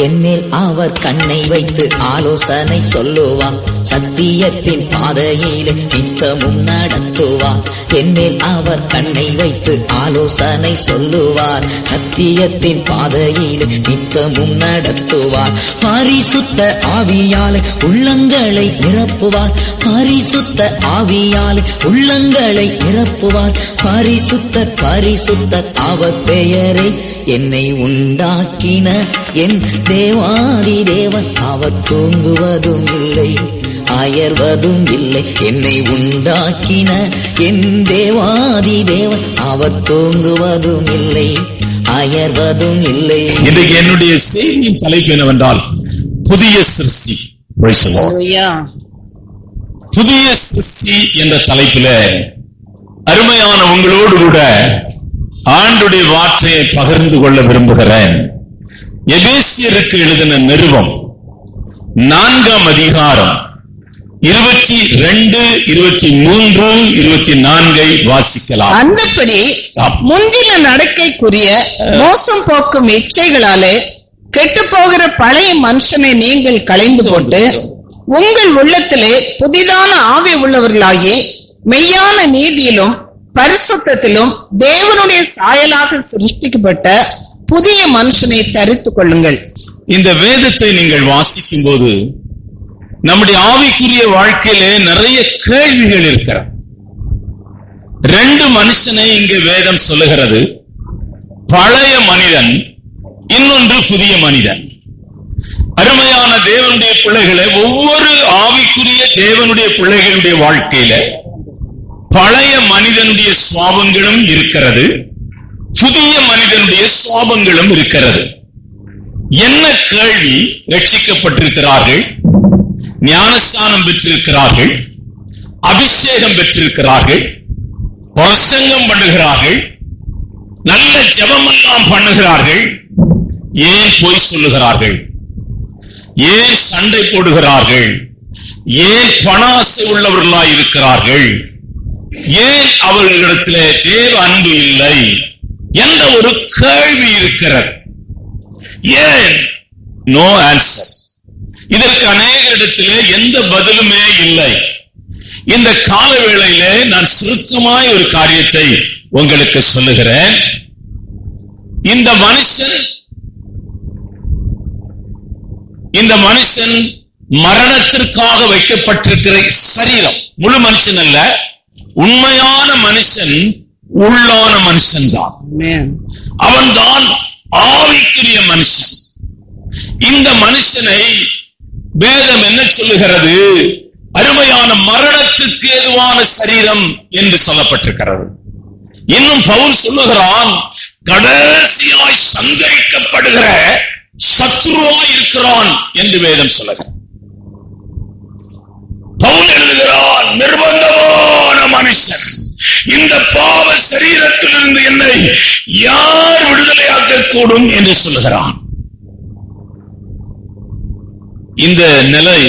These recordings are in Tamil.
என்மேல் அவர் கண்ணை வைத்து ஆலோசனை சொல்லுவார். சத்தியத்தின் பாதையிலே நித்தமும் நடத்துவார். என்மேல் அவர் கண்ணை வைத்து ஆலோசனை சொல்லுவார். சத்தியத்தின் பாதையிலே நித்தமும் நடத்துவார். பரிசுத்த ஆவியாலே உள்ளங்களை நிரப்புவார். பரிசுத்த ஆவியாலே உள்ளங்களை நிரப்புவார். பரிசுத்த அவர் பெயரே என்னை உண்டாக்கின என் தேவாதி தேவன். அவர் தூங்குவதும் இல்லை அயர்வதும் இல்லை. என்னை உண்டாக்கின என் தேவாதி தேவன். அவர் தூங்குவதும் இல்லை அயர்வதும் இல்லை. இன்றைக்கு என்னுடைய செய்தியின் தலைப்பு என்னவென்றால் புதிய சிருஷ்டி. புதிய சிருஷ்டி என்ற தலைப்பில் அருமையான உங்களோடு கூட ஆண்டுடைய வார்த்தையை பகிர்ந்து கொள்ள விரும்புகிறேன். எபேசியருக்கு எழுதின நிருபம் 4ஆம் அதிகாரம் 22, 23, 24 வாசிக்கலாம். அந்தபடி முந்தின நடக்கைக்குரிய மோசம் போக்கும் இச்சைகளாலே கெட்டு போகிற பழைய மனுஷனை நீங்கள் களைந்து போட்டு உங்கள் உள்ளத்திலே புதிதான ஆவி உள்ளவர்களாகி மெய்யான நீதியிலும் பரிசுத்தத்திலும் தேவனுடைய சாயலாக சிருஷ்டிக்கப்பட்ட புதிய மனுஷனை தரித்துக் கொள்ளுங்கள். இந்த வேதத்தை நீங்கள் வாசிக்கும் போது நம்முடைய ஆவிக்குரிய வாழ்க்கையிலே நிறைய கேள்விகள் இருக்கிறது. 2 மனுஷனை இங்கு வேதம் சொல்லுகிறது. பழைய மனிதன், இன்னொன்று புதிய மனிதன். அருமையான தேவனுடைய பிள்ளைகளை, ஒவ்வொரு ஆவிக்குரிய தேவனுடைய பிள்ளைகளுடைய வாழ்க்கையில பழைய மனிதனுடைய சுவாபங்களும் இருக்கிறது, புதிய மனிதனுடைய சுவாபங்களும் இருக்கிறது. என்ன கேள்வி? ரட்சிக்கப்பட்டிருக்கிறார்கள், ஞானஸ்தானம் பெற்றிருக்கிறார்கள், அபிஷேகம் பெற்றிருக்கிறார்கள், பிரசங்கம் பண்ணுகிறார்கள், நல்ல ஜெபமெல்லாம் பண்ணுகிறார்கள். ஏன் பொய் சொல்லுகிறார்கள்? ஏன் சண்டை போடுகிறார்கள்? ஏன் பணாசை உள்ளவர்களாய் இருக்கிறார்கள்? ஏன் அவர்களிடத்திலே தேவ அன்பு இல்லை என்ற ஒரு கேள்வி இருக்கிறது. ஏன்? No answer. இதற்கு அநேக இடத்திலே எந்த பதிலுமே இல்லை. இந்த கால வேளையிலே நான் சுருக்கமாய் ஒரு காரியத்தை உங்களுக்கு சொல்லுகிறேன். இந்த மனுஷன் மரணத்திற்காக வைக்கப்பட்டிருக்கிற சரீரம், முழு மனுஷன் அல்ல, உண்மையான மனுஷன் உள்ளான மனுஷன் தான். அவன்தான் ஆவிக்குரிய மனுஷன். இந்த மனுஷனை வேதம் என்ன சொல்லுகிறது? அருமையான மரணத்துக்கு ஏதுவான சரீரம் என்று சொல்லப்பட்டிருக்கிறது. இன்னும் பவுல் சொல்லுகிறான், கடைசியாய் சந்தேகிக்கப்படுகிற சத்ருவாய் இருக்கிறான் என்று வேதம் சொல்லுகிறான். பவுல் எழுதுகிறான், நிர்பந்தமான மனுஷன், இந்த பாவ சரீரத்திலிருந்து என்னை யார் விடுதலையாக்க கூடும் என்று சொல்லுகிறான். இந்த நிலை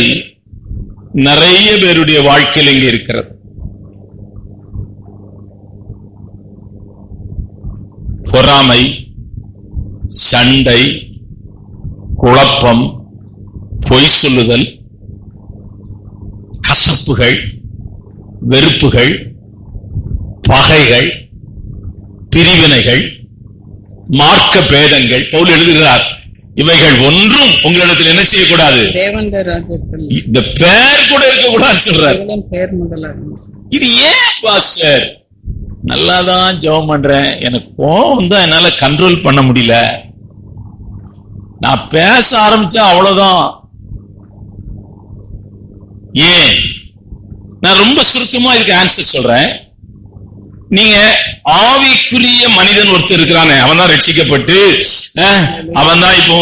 நிறைய பேருடைய வாழ்க்கையில் இங்கே இருக்கிறது. பொறாமை, சண்டை, குழப்பம், பொய் சொல்லுதல், கசப்புகள், வெறுப்புகள், பகைகள், பிரிவினைகள், மார்க்க பேதங்கள். பவுல் எழுதுகிறார், இவைகள் ஒன்றும் உங்களிடத்தில் என்ன செய்யக்கூடாது, இந்த பேர் கூட இருக்கக்கூடாது சொல்றார். இது ஏன் பாஸ்டர்? நல்லாதான் ஜெபம் பண்றேன், எனக்கு கோபம் தான் என்னால கண்ட்ரோல் பண்ண முடியல, நான் பேச ஆரம்பிச்சா அவ்வளவுதான். ஏன்? நான் ரொம்ப சுருக்கமா இதுக்கு ஆன்சர் சொல்றேன். நீங்க ஆவிக்குரிய மனிதன் ஒருத்தர் இருக்கிறானே, அவன் தான் ரட்சிக்கப்பட்டு அவன் தான் இப்போ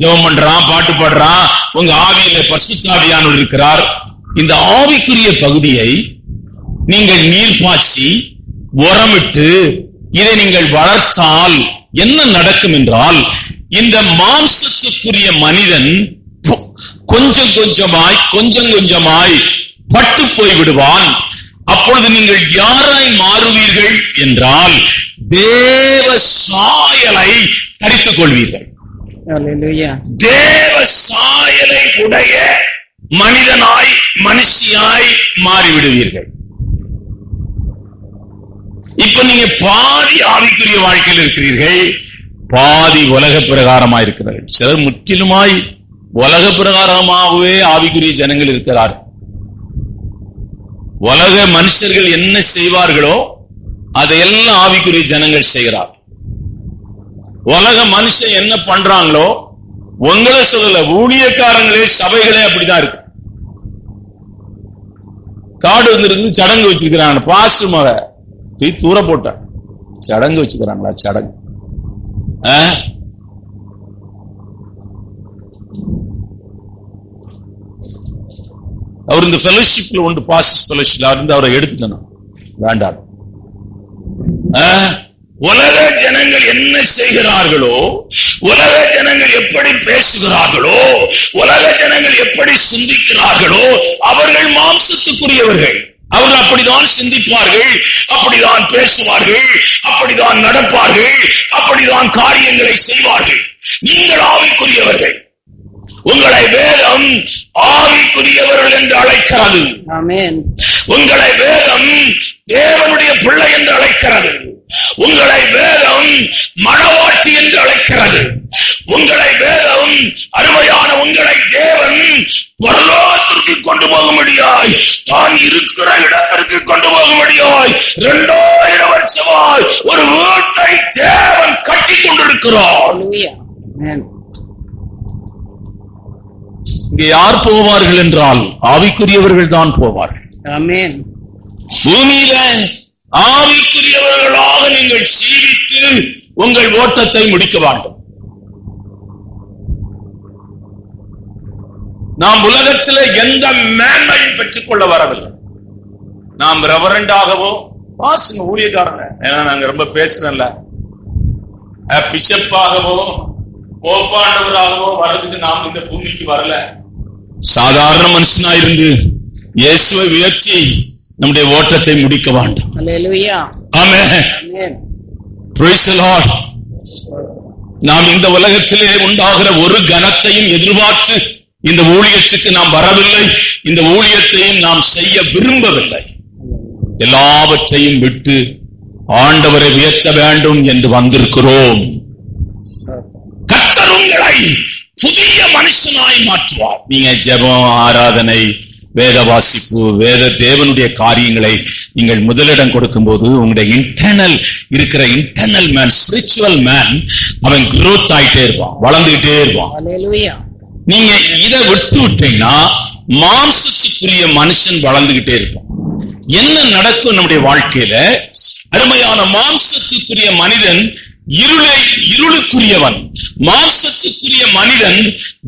ஜெபம் பண்றான், பாட்டு பாடுறான், உங்க ஆவியில பரிசுத்த ஆவியானவர் இருக்கிறார். இந்த ஆவிக்குரிய பகுதியை நீங்கள் நீர் பாய்ச்சி உரமிட்டு இதை நீங்கள் வளர்த்தால் என்ன நடக்கும் என்றால், இந்த மாம்சத்துக்குரிய மனிதன் கொஞ்சம் கொஞ்சமாய் பட்டு போய் விடுவான். அப்பொழுது நீங்கள் யாராய் மாறுவீர்கள் என்றால், தேவ சாயலை தரித்துக் கொள்வீர்கள். Hallelujah. தேவ சாயலை உடைய மனிதனாய் மனுஷியாய் மாறிவிடுவீர்கள். இப்ப நீங்க பாதி ஆவிக்குரிய வாழ்க்கையில் இருக்கிறீர்கள், பாதி உலக பிரகாரமாய் இருக்கிறார்கள். சிலர் முற்றிலுமாய் உலக பிரகாரமாகவே ஆவிக்குரிய ஜனங்கள் இருக்கிறார். உலக மனுஷர்கள் என்ன செய்வார்களோ அதையெல்லாம் ஆவிக்குரிய ஜனங்கள் செய்கிறார். உலக மனுஷன் என்ன பண்றாங்களோ, உங்களை சொல்லல, ஊழியக்காரங்களே சபைகளே அப்படிதான் இருக்கு. காடு வந்துருக்கு, சடங்கு வச்சிருக்கிறாங்க. பாசு மக தூர போட்ட சடங்கு வச்சுக்கிறாங்களா? சடங்கு அவர் இந்த ஃபெலோஷிப்ல உண்டு, பாஸ்டர்ஸ் ஃபெலோஷிப்ல இருந்து அவரை எடுத்துட்டேன், வேண்டாம். உலக ஜனங்கள் என்ன செய்கிறார்களோ, உலக ஜனங்கள் எப்படி பேசுகிறார்களோ, உலக ஜனங்கள் எப்படி சிந்திக்கிறார்களோ, அவர்கள் மாம்சத்துக்குரியவர்கள். அவர்கள் அப்படிதான் சிந்திப்பார்கள், அப்படிதான் பேசுவார்கள், அப்படிதான் நடப்பார்கள், அப்படிதான் காரியங்களை செய்வார்கள். நீங்கள் ஆவிக்குரியவர்கள். உங்களை வேதம் ஆவிக்குரியவர்கள் என்று அழைக்கிறது. ஆமென். உங்களை வேதம் தேவனுடைய பிள்ளை என்று அழைக்கிறது. உங்களை வேதம் மணவாட்டி என்று அழைக்கிறது. உங்களை வேதம் அருமையான உங்களை தேவன் பரலோகத்திற்கு கொண்டு போக முடியாய், தான் இருக்கிற இடத்திற்கு கொண்டு போக முடியாய் 2000 வருஷமாய் ஒரு வீட்டை தேவன் கட்டி கொண்டிருக்கிறார். இங்கே யார் போவார்கள் என்றால் ஆவிக்குரியவர்கள் தான் போவார்கள். ஆமென். பூமியில ஆவிக்குரியவர்களாக நீங்கள் ஜீவித்து உங்கள் ஓட்டத்தை முடிக்க வேண்டும். நாம் உலகத்தில் எந்த மேன்மையும் பெற்றுக் கொள்ள வரவில்லை. நாம் ரெவரண்டாகவோ, பாசுங்க ஊழியக்காரங்க, ஏன்னா நாங்க ரொம்ப பேசுறோம்ல, பிஷப்பாகவோ போப்பாண்டவராகவோ வர்றதுக்கு நாம் இந்த பூமிக்கு வரல. சாதாரண மனுஷனா இருந்து இயேசுவை உயர்த்தி நம்முடைய ஓட்டத்தை முடிக்க வேண்டும். அல்லேலூயா. ஆமென். Praise the lord. நாம் இந்த உலகத்திலே உண்டாகிற ஒரு கனத்தையும் எதிர்பார்த்து இந்த ஊழியத்துக்கு நாம் வரவில்லை. இந்த ஊழியத்தையும் நாம் செய்ய விரும்பவில்லை. எல்லாவற்றையும் விட்டு ஆண்டவரை உயர்த்த வேண்டும் என்று வந்திருக்கிறோம். கர்த்தர் உங்களை புதிய மனுஷனாய் மாற்றுவார். நீங்க ஜெபம், ஆராதனை, வேத வாசிப்பு, வேத தேவனுடைய காரியங்களை நீங்கள் முதலிடம் கொடுக்கும் போது உங்களுடைய இன்டர்னல் இருக்கிற இன்டர்னல் மேன், ஸ்பிரிச்சுவல் மேன், அவன் growth ஆயிட்டே இருப்பான், வளர்ந்துகிட்டே இருப்பான். நீங்க இதை விட்டு விட்டீங்கன்னா மாம்சத்துக்குரிய மனுஷன் வளர்ந்துகிட்டே இருப்பான். என்ன நடக்கும் நம்முடைய வாழ்க்கையில? அருமையான மாம்சத்துக்குரிய மனிதன் இருளுக்குரியவன். மாம்சத்துக்குரிய மனிதன்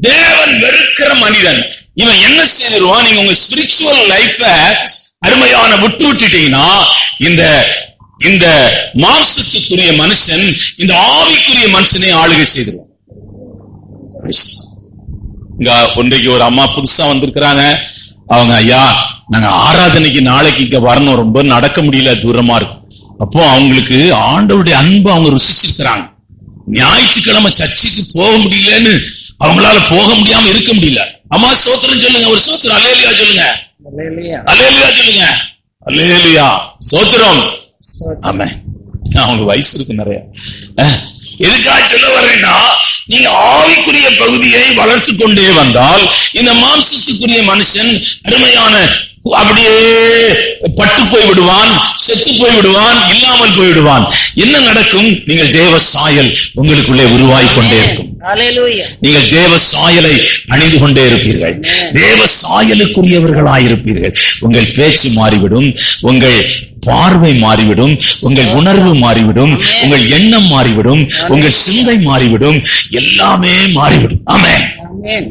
தேவன் வெறுக்கிற மனிதன். இவன் என்ன செய்திருவான்? நீங்க உங்க ஸ்பிரிச்சுவல் லைஃப அருமையான விட்டு விட்டுட்டீங்கன்னா இந்த மாம்சத்துக்குரிய மனுஷன் இந்த ஆவிக்குரிய மனுஷனை ஆளுகை செய்திருவான். இங்க ஒன்றைக்கு ஒரு அம்மா புதுசா வந்திருக்கிறாங்க. அவங்க, ஐயா நாங்க ஆராதனைக்கு நாளைக்கு இங்க வரணும், ரொம்ப நடக்க முடியல, தூரமா இருக்கு. அப்போ அவங்களுக்கு ஆண்டவருடைய அன்பு அவங்க ருசிச்சிருக்கிறாங்க. ஞாயிற்றுக்கிழமை சர்ச்சுக்கு போக முடியலன்னு அவங்களால போக முடியாம இருக்க முடியல. அம்மா ஸ்தோத்திரம் சொல்லுங்க, ஒரு ஸ்தோத்திரம், அல்லேலூயா சொல்லுங்க, அல்லேலூயா சொல்லுங்க, அல்லேலூயா ஸ்தோத்திரம். ஆமென். அவங்க வயசு இருக்கு நிறைய. எதுக்காக சொல்ல வரேன்னா, நீங்க ஆவிக்குரிய பகுதியை வளர்த்து கொண்டே வந்தால் இந்த மாம்சத்துக்குரிய மனுஷன் அருமையான அப்படியே பட்டு போய் விடுவான், செத்து போய் விடுவான், இல்லாமல் போய் விடுவான். என்ன நடக்கும்? நீங்கள் தேவ சாயல் உங்களுக்குள்ளே உருவாய் கொண்டே இருக்கும். நீங்கள் தேவ சாயலை அணிந்து கொண்டே இருப்பீர்கள். தேவ சாயலுக்குரியவர்களாயிருப்பீர்கள். உங்கள் பேச்சு மாறிவிடும், உங்கள் பார்வை மாறிவிடும், உங்கள் உணர்வு மாறிவிடும், உங்கள் எண்ணம் மாறிவிடும், உங்கள் சிந்தை மாறிவிடும், எல்லாமே மாறிவிடும். ஆமென்.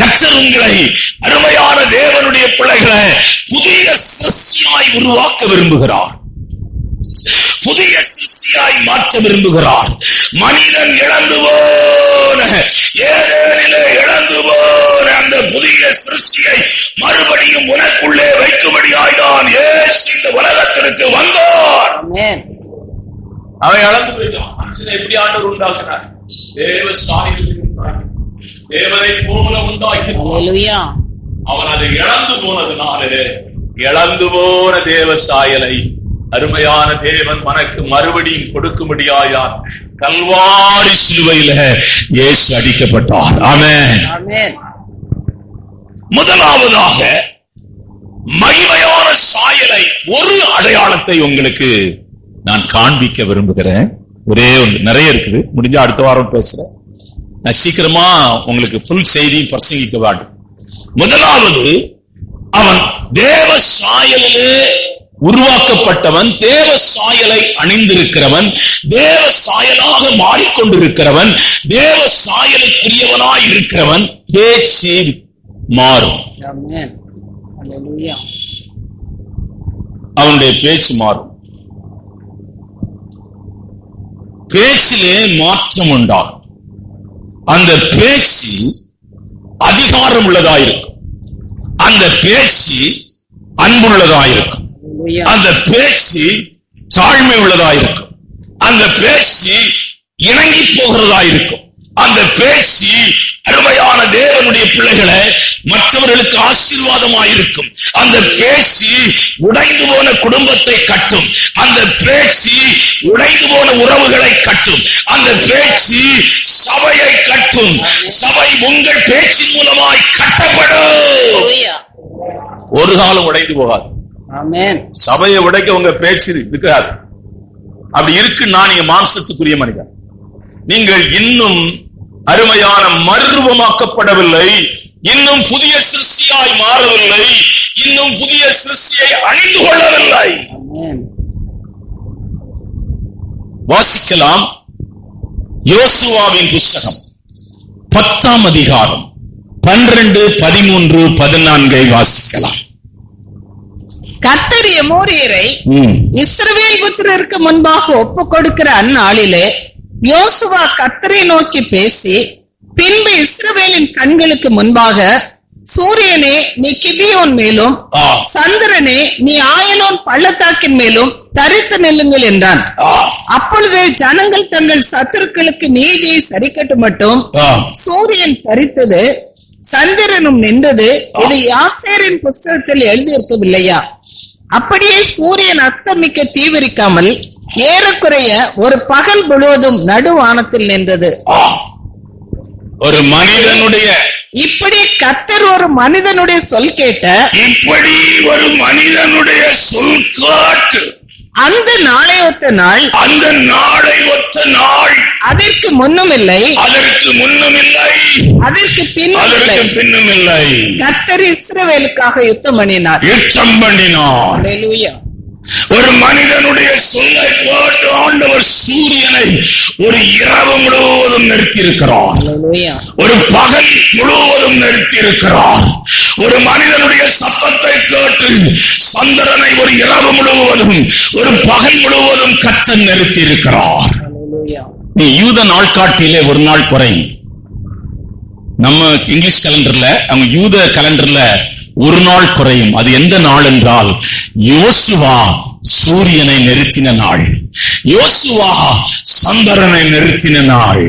கர்த்தர் உங்களை அருமையான தேவனுடைய பிள்ளைகளை புதிய சிருஷ்டியாய் உருவாக்க விரும்புகிறார். புதிய சிருஷ்டியாய் மாற்ற விரும்புகிறார். மனிதன் இழந்து போன, ஏதேனிலே இழந்து போன அந்த புதிய சிருஷ்டியை மறுபடியும் உனக்குள்ளே வைக்கும்படியாய்தான் இயேசு இந்த உலகத்திற்கு வந்தார். அவன் இழந்து போயிட்டான். மனுஷனை எப்படி ஆண்டவர் உண்டாக்குனார்? தேவ சாயலில் உண்டாக்கி தேவனை போல உண்டாக்கினார். அவன் அதை இழந்து போனதுனாலே இழந்து போன தேவ சாயலை அருமையான தேவன் மனக்கு மறுபடியும் கொடுக்கும்படியாயார் கல்வாரி சிலுவையில இயேசு அடிக்கப்பட்டார். ஆமென். முதலாவதாக மகிமையான சாயலை ஒரு அடையாளத்தை உங்களுக்கு நான் காண்பிக்க விரும்புகிறேன். ஒரே ஒன்று, நிறைய இருக்குது, முடிஞ்சா அடுத்த வாரம் பேசுறேன். நான் சீக்கிரமா உங்களுக்கு ஃபுல் செய்தி பிரசங்கிக்க வேண்டும். முதலாவது, அவன் தேவ சாயலிலே உருவாக்கப்பட்டவன், தேவ சாயலை அணிந்திருக்கிறவன், தேவ சாயலாக மாறிக்கொண்டிருக்கிறவன், தேவ சாயலுக்குரியவனாய் இருக்கிறவன். பேச்சு மாறும். அவனுடைய பேச்சு மாறும். பேச்சிலே மாற்றம் உண்டாகும். அந்த பேச்சு அதிகாரம் உள்ளதாயிருக்கும். அந்த பேச்சு அன்புள்ளதாயிருக்கும். அந்த பேச்சு தாழ்மை உள்ளதாயிருக்கும். அந்த பேச்சு இணங்கி போகிறதாயிருக்கும். அந்த பேச்சு அருமையான தேவனுடைய பிள்ளைகளை மற்றவர்களுக்கு ஆசீர்வாதமாயிருக்கும். அந்த பேச்சு உடைந்து போன குடும்பத்தை கட்டும். அந்த பேச்சு உடைந்து போன உறவுகளை கட்டும். அந்த பேச்சு சபையை கட்டும். சபை உங்கள் பேச்சின் மூலமாய் கட்டப்படும். ஒரு காலம் உடைந்து போகாது. சபையை உடைக்க உங்க பேச்சு இருக்காது. அப்படி இருக்குன்னா நீங்க மாம்சத்துக்குரிய மனிதன். நீங்கள் இன்னும் அருமையான மறுரூபமாக்கப்படவில்லை. இன்னும் புதிய சிருஷ்டியாய் மாறவில்லை. இன்னும் புதிய சிருஷ்டியை அணிந்து கொள்ளவில்லை. வாசிக்கலாம். யோசுவாவின் புஸ்தகம் 10ஆம் அதிகாரம் 12, 13, 14 வாசிக்கலாம். கர்த்தர் எமோரியரை இஸ்ரவேல் புத்திரருக்கு முன்பாக ஒப்பு கொடுக்கிற அந்நாளிலே யோசுவா கர்த்தரை நோக்கி பேசி, பின்பு இஸ்ரவேலின் கண்களுக்கு முன்பாக, சூரியனே நீ கிபியோன் மேலும், சந்திரனே நீ ஆயலோன் பள்ளத்தாக்கின் மேலும் தரித்து நில்லுங்கள் என்றான். அப்பொழுது ஜனங்கள் தங்கள் சத்துருக்களுக்கு நீதியை சரிக்கட்டு மட்டும் சூரியன் தரித்தது, சந்திரனும் நின்றது. இது யாசேரின் புஸ்தகத்தில் எழுதியிருக்கவில்லையா? அப்படியே சூரியன் அஸ்தமிக்க தீவிரிக்காமல் ஏறக்குறைய ஒரு பகல் முழுவதும் நடுவானத்தில் நின்றது. ஒரு மனிதனுடைய இப்படி கர்த்தர் ஒரு மனிதனுடைய சொல் கேட்ட, இப்படி ஒரு மனிதனுடைய சொல் கேட்டு அந்த நாளை ஒத்த நாள், அந்த நாளை ஒத்த நாள் அதற்கு முன்னும் இல்லை, அதற்கு முன்னும் இல்லை, அதற்கு பின்னும் இல்லை. கர்த்தர் இஸ்ரவேலுக்காக யுத்தம் பண்ணினார். ஹல்லேலூயா. ஒரு மனிதனுடைய சொல்லை கேட்டு ஆண்டவர் சூரியனை ஒரு இரவு முழுவதும் நிறுத்தி இருக்கிறார். ஒரு பகல் முழுவதும் நிறுத்தி இருக்கிறார். ஒரு மனிதனுடைய சத்தத்தை கேட்டு சந்திரனை ஒரு இரவு முழுவதும் ஒரு பகல் முழுவதும் கர்த்தர் நிறுத்தி இருக்கிறார். நீ யூத நாட்காட்டிலே ஒரு நாள் குறை. நம்ம இங்கிலீஷ் கேலண்டர்ல, அவங்க யூத கேலண்டர்ல ஒரு நாள் குறையும். அது எந்த நாள் என்றால் யோசுவா சூரியனை நிறுத்தின நாள். யோசுவா சந்திரனை நிறுத்தின நாள்.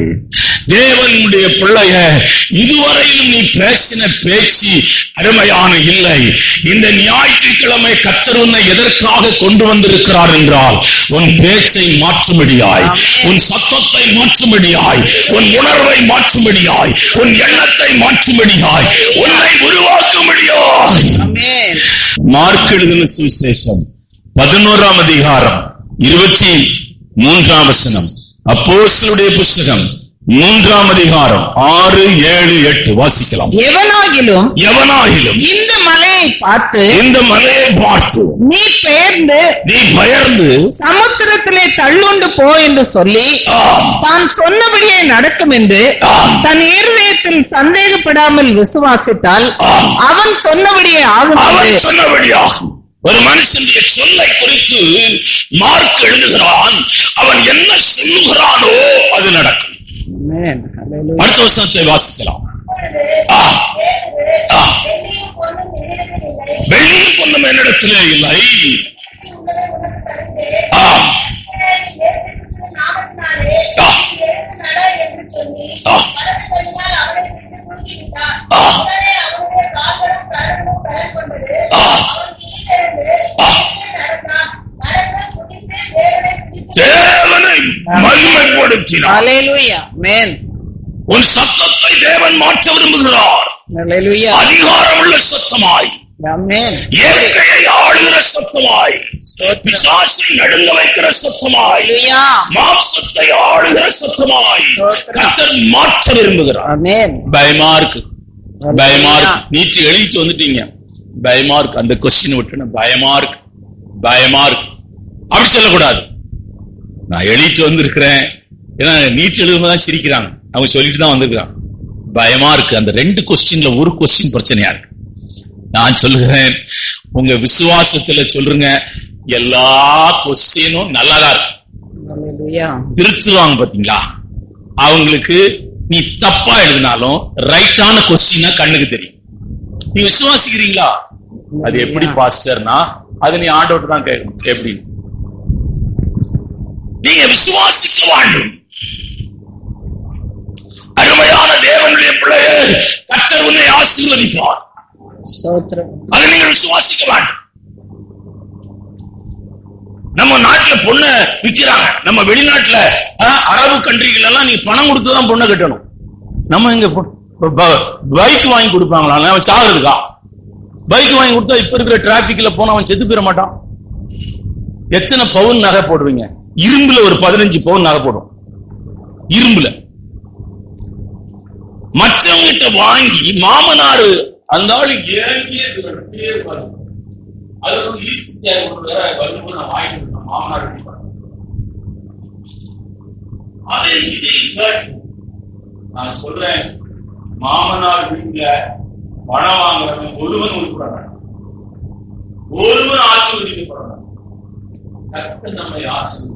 தேவனுடைய பிள்ளைய, இதுவரையில் நீ பேசின பேச்சு அருமையான இல்லை. இந்த ஞாயிற்றுக்கிழமை கர்த்தர் உன்னை எதற்காக கொண்டு வந்திருக்கிறார் என்றால், உன் பேச்சை மாற்றும்படியாய், உன் சத்தத்தை மாற்றும்படியாய், உன் உணர்வை மாற்றும்படியாய், உன் எண்ணத்தை மாற்றும்படியாய், உன்னை உருவாக்கும்படியாய். மார்க் எழுதின சுவிசேஷம் 11ஆம் அதிகாரம் 23ஆம் வசனம். அப்போஸ்தலருடைய புஸ்தகம் 3ஆம் அதிகாரம் 6, 7, 8 வாசிக்கலாம். எவனாகிலும் இந்த மலையை பார்த்து நீ பெயர்ந்து சமுத்திரத்திலே தள்ளுண்டு போ என்று சொல்லி தான் சொன்னபடியே நடக்கும் என்று தன் இருதயத்தில் சந்தேகப்படாமல் விசுவாசித்தால் அவன் சொன்னபடியே ஆகும். ஒரு மனுஷனுடைய சொல்லை குறித்து மார்க் எழுதுகிறான். அவன் என்ன சொல்லுகிறானோ அது நடக்கும். அடுத்த வசனத்தை வாசிக்கலாம். வெள்ளியும் பொன்னும் என்னிடத்திலே இல்லை, ஏற்படுத்தினார். Hallelujah. Amen. உன் சத்தத்தை தேவன் மாற்ற விரும்புகிறார். Hallelujah. அதிகாரம் உள்ள சத்தமாய், Amen. இயற்கையை ஆளுகிற சத்தமாய், பிசாசை நடுங்க வைக்கிற சத்தமாய், Hallelujah. மாம்சத்தை ஆளுகிற சத்தமாய் கர்த்தர் மாற்ற விரும்புகிறார். Amen. பயமா இருக்கு, பயமா இருக்கு. நீட்டு எழுதிட்டு வந்துட்டீங்க, பயமா இருக்கு. அந்த கொஸ்டின் விட்டு பயமா இருக்கு, பயமா இருக்கு அப்படி சொல்லக்கூடாது. நான் எழுதிட்டு வந்திருக்கிறேன், ஏன்னா நீட் எழுதும்போது சிரிக்கிறாங்க, அவங்க சொல்லிட்டு தான் வந்திருக்கிறாங்க. பயமா இருக்கு. அந்த 2 கொஸ்டின்ல ஒரு கொஸ்டின் பிரச்சனையா இருக்கு. நான் சொல்லுகிறேன், உங்க விசுவாசத்துல சொல்லுங்க, எல்லா கொஸ்டினும் நல்லாதான் இருக்கு. Hallelujah. திருத்துவாங்க பாத்தீங்களா, அவங்களுக்கு நீ தப்பா எழுதினாலும் ரைட்டான கொஸ்டினா கண்ணுக்கு தெரியும். நீ விசுவாசிக்கிறீங்களா? அது எப்படி பாஸ்டர்னா, அது நீ ஆண்டவர்ட்ட தான் கேட்கணும். எப்படி நீங்க விசுவாசிக்க வேண்டும். அருமையான தேவனுடைய பிள்ளையே, கர்த்தர் உன்னை ஆசீர்வதிப்பார். ஸ்தோத்திரம். அதை நீங்கள் விசுவாசிக்க வேண்டும். நம்ம நாட்டுல பொண்ணை விக்கிறாங்க, நம்ம வெளிநாட்டுல அரபு கண்ட்ரிகள் எல்லாம் நீ பணம் கொடுத்துதான் பொண்ணை கட்டணும். நம்ம இங்க பைக் வாங்கி கொடுப்பாங்களா? அவன் சாகுறதுக்கா? பைக் வாங்கி கொடுத்தா இப்ப இருக்கிற டிராபிக்ல போன அவன் செத்து போயிட மாட்டான். எத்தனை பவுன் நகை போடுவீங்க? இரும்புல ஒரு 15 பவுன் நகை போடும். இரும்புல மற்றவங்கிட்ட வாங்கி மாமனாரு அந்த ஆளு நான் சொல்றேன், மாமனார் வீட்டுல பணம் வாங்குறவங்க ஒருவன் உருப்படுறாங்க, ஒருவன் ஆசீர்வதிக்கப்படுறாங்க. கர்த்தர் நம்மை ஆசீர்வதிக்கிறார்.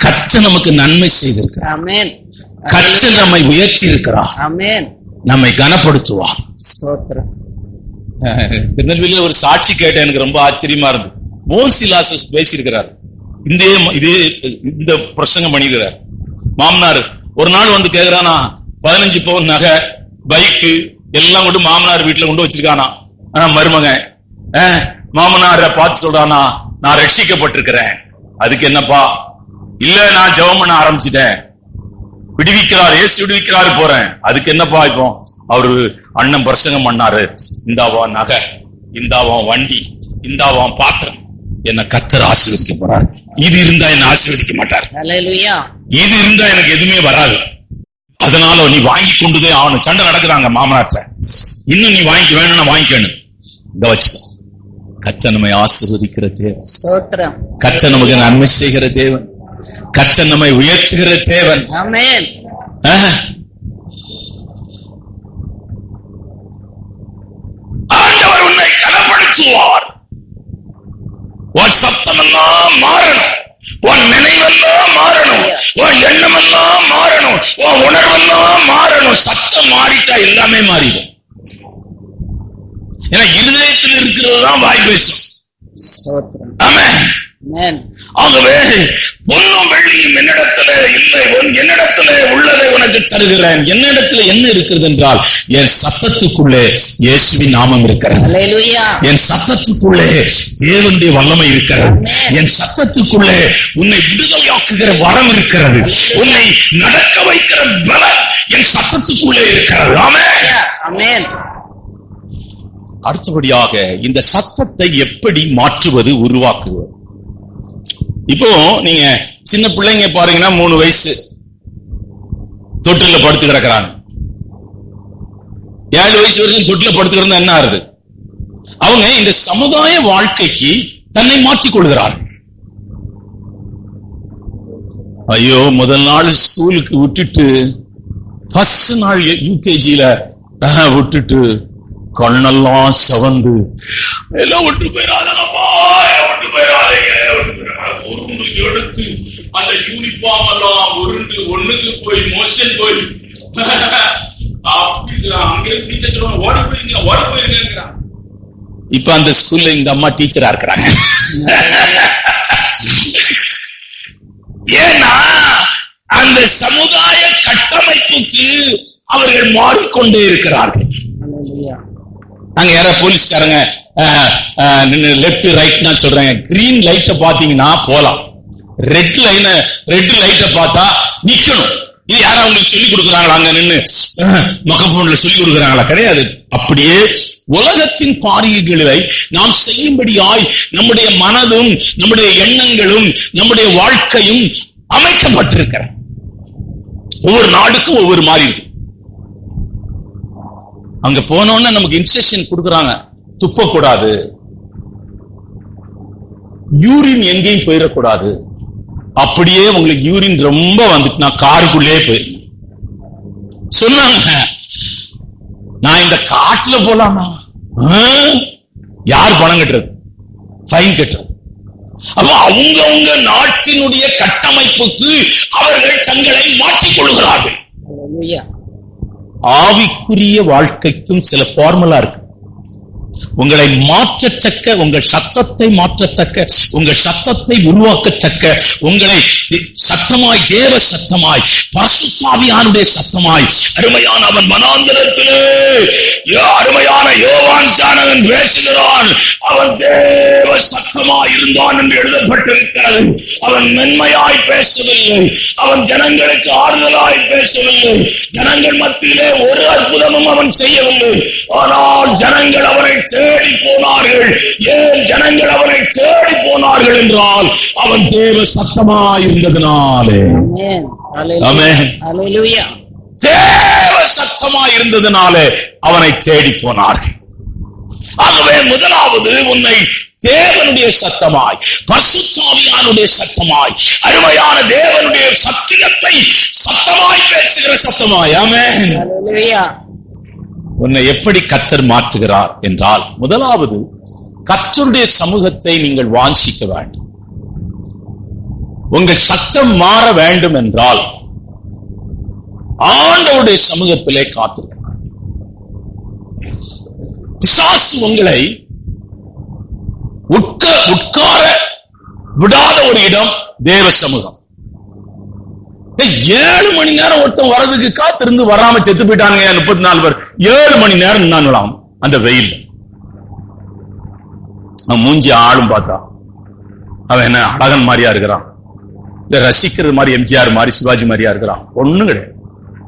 கர்த்தர் நமக்கு நன்மை செய்திருக்கிறார். Amen. கர்த்தர் நம்மை உயர்த்தி இருக்கிறார். Amen. நம்மை கனப்படுத்துவார். ஸ்தோத்திரம். திருநெல்வேலியில ஒரு சாட்சி கேட்டேன், எனக்கு ரொம்ப ஆச்சரியமா இருந்து. மோன்சிலாசஸ் பேசியிருக்கிறார், இந்த பிரசங்கம் பண்ணிருக்கிறார். மாமனார் ஒரு நாள் வந்து கேக்குறானா, 15 பவுன் நகை, பைக்கு எல்லாம் கொண்டு மாமனார் வீட்டுல கொண்டு வச்சிருக்கானா. மருமகன் மாமனார பார்த்து சொல்றானா, நான் ரட்சிக்கப்பட்டிருக்கிறேன். அதுக்கு என்னப்பா? இல்ல, நான் ஜெபம் பண்ண ஆரம்பிச்சிட்டேன், விடுவிக்கிறார், இயேசு விடுவிக்கிறாரு, போறேன். அதுக்கு என்னப்பா? இப்போ அவரு அண்ணன் பிரசங்கம் பண்ணாரு, இந்தாவா நகை, இந்தாவா வண்டி, இந்தாவா பாத்திரம், என்ன கர்த்தர் ஆசீர்வதிக்க போறாரு. இது இருந்தா என்ன ஆசீர்வதிக்க மாட்டார். Hallelujah. இது இருந்தா எனக்கு எதுவுமே வராது. அதனால நீ வாங்கி கொண்டுதே ஆகணும். சண்டை நடக்குறாங்க மாமனார்ட்ட, இன்னும் நீ வாங்கிக்க வேணும்னா வாங்கிக்கணும். இங்க வச்சுக்கோ. கர்த்தர் நம்மை ஆசீர்வதிக்கிற தேவன். ஸ்தோத்திரம். கர்த்தர் நமக்கு நன்மை செய்கிற தேவன். கர்த்தர் நம்மை உயர்த்துகிற தேவன். ஆமென். ஆண்டவர் உன்னை கனப்படுத்துவார். உன் சத்தமெல்லாம் மாறணும், உன் நினைவெல்லாம் மாறணும், உன் எண்ணமெல்லாம் மாறணும், உன் உணர்வெல்லாம் மாறணும். சத்தம் மாறிச்சா எல்லாமே மாறிடும். ஏன்னா இருதயத்தில் இருக்கிறது தான் வாய் பேசும். ஸ்தோத்திரம். ஆமென். ஆகவே பொன்னும் வெள்ளியும் என்னிடத்திலே இல்லை, என்னிடத்திலே உள்ளதை உனக்கு தருகிறேன். என்னிடத்துல என்ன இருக்கிறது என்றால், என் சத்தத்துக்குள்ளே இயேசுவின் நாமம் இருக்கிறது. Hallelujah. என் சத்தத்துக்குள்ளே தேவனுடைய வல்லமை இருக்கிறது. என் சத்தத்துக்குள்ளே உன்னை விடுதலையாக்குகிற வரம் இருக்கிறது. உன்னை நடக்க வைக்கிற பலம் என் சத்தத்துக்குள்ளே இருக்கிறது. ஆமென். அடுத்தபடியாக இந்த சத்தத்தை எப்படி மாற்றுவது, உருவாக்குவது? இப்போ நீங்க சின்ன பிள்ளைங்க பாருங்கன்னா 3 வயசு தொட்டில படுத்து கிடக்கிறாங்க. 7 வயசு வரைக்கும் தொட்டில படுத்து கிடந்தா என்ன ஆகுது? அவங்க இந்த சமுதாய வாழ்க்கைக்கு தன்னை மாற்றிக் கொள்கிறார்கள். ஐயோ, முதல் நாள் ஸ்கூலுக்கு விட்டுட்டு, ஃபர்ஸ்ட் நாள் யூகேஜியில விட்டுட்டு, கண்ணெல்லாம் சவந்து, எல்லாம் விட்டு போயிடாதப்பா, விட்டு போயிடாதீங்க, எடுத்து அந்த யூனிஃபார்ம் எல்லாம் உருண்டு ஒண்ணுக்கு போய் மோஷன் போய் அங்கே ஓடி போயிருங்க. இப்ப அந்த ஸ்கூல்ல இந்த அம்மா டீச்சரா இருக்கிறாங்க. ஏன்னா அந்த சமுதாய கட்டமைப்புக்கு அவர்கள் மாறிக்கொண்டே இருக்கிறார்கள். அங்க யார போலீஸ்காரங்க லெப்ட் ரைட் சொல்றாங்க, கிரீன் லைட்ட பாத்தீங்கன்னா போலாம், ரெட் லைட்டை பார்த்தா நிக்கணும். இது யாரும் அவங்களுக்கு சொல்லி கொடுக்குறாங்களா? அங்க நின்று மகப்பொருள்ல சொல்லி கொடுக்குறாங்களா? கிடையாது. அப்படியே உலகத்தின் காரியங்களை நாம் செய்யும்படியாய் நம்முடைய மனதும் நம்முடைய எண்ணங்களும் நம்முடைய வாழ்க்கையும் அமைக்கப்பட்டிருக்கிற. ஒவ்வொரு நாடுக்கும் ஒவ்வொரு மாதிரி இருக்கு. அங்க போனோம்னா நமக்கு இன்ஸ்ட்ரக்ஷன் கொடுக்குறாங்க, துப்பக்கூடாது, யூரின் எங்கேயும் போயிடக்கூடாது. அப்படியே உங்களுக்கு யூரின் ரொம்ப வந்துட்டு நான் காருக்குள்ளே போயிருந்தேன் சொன்னாங்க. நான் இந்த காட்டுல போலாமா? யார் பணம் கட்டுறது? ஃபைன் கட்டுறது. அப்ப அவங்க நாட்டினுடைய கட்டமைப்புக்கு அவர்கள் தங்களை மாற்றிக் கொள்கிறார்கள். ஆவிக்குரிய வாழ்க்கைக்கும் சில ஃபார்முலா இருக்கு. உங்களை மாற்றத்தக்க, உங்கள் சத்தத்தை மாற்றத்தக்க, உங்கள் சத்தத்தை உருவாக்கத்தக்க, உங்களை சத்தமாய், தேவ சத்தமாய், பரிசுத்த ஆவியானுடைய சத்தமாய், அருமையான அவன் வனாந்தரத்திலே அருமையான யோவான் சாணகன் பேசுகிறான். அவன் தேவ சத்தமாய் இருந்தான் என்று எழுதப்பட்டிருக்கிறது. அவன் மென்மையாய் பேசவில்லை, அவன் ஜனங்களுக்கு ஆறுதலாய் பேசவில்லை, ஜனங்கள் மத்தியிலே ஒரு அற்புதமும் அவன் செய்யவில்லை. ஆனால் ஜனங்கள் அவனை தேடி போனார்கள். ஏன் ஜனங்கள் அவனை தேடி போனார்கள் என்றால் அவன் தேவ சத்தமாய் இருந்ததினாலே. ஆமென். ஹல்லேலூயா. தேவ சத்தமாய் இருந்ததினாலே அவனை தேடி போனார்கள். ஆகவே முதலாவது உன்னை தேவனுடைய சத்தமாய், பரிசுத்த ஆவியானுடைய சத்தமாய், அருமையான தேவனுடைய சத்தியத்தை சத்தமாய் பேசுகிற சத்தமாய். ஆமென். ஹல்லேலூயா. உன்னை எப்படி கர்த்தர் மாற்றுகிறார் என்றால், முதலாவது கர்த்தருடைய சமூகத்தை நீங்கள் வாஞ்சிக்க வேண்டும். உங்கள் சத்தம் மாற வேண்டும் என்றால் ஆண்டவருடைய சமூகத்திலே காத்திருக்கிறார். பிசாசு உங்களை உட்கார விடாத ஒரு இடம் தேவ சமூகம். 7 மணி நேரம் ஒருத்தன் வரதுக்கு காத்திருந்து வராம செத்து போயிட்டானுங்க. 34 பேர் 7 மணி நேரம் நின்னாங்களாம் அந்த வெயில். மூஞ்சி ஆளும் பார்த்தா அவன் என்ன அழகன் மாதிரியா இருக்கிறான், இல்ல ரசிக்கிறது மாதிரி எம்ஜிஆர் மாதிரி சிவாஜி மாதிரியா இருக்கிறான்? ஒண்ணும் கிடையாது.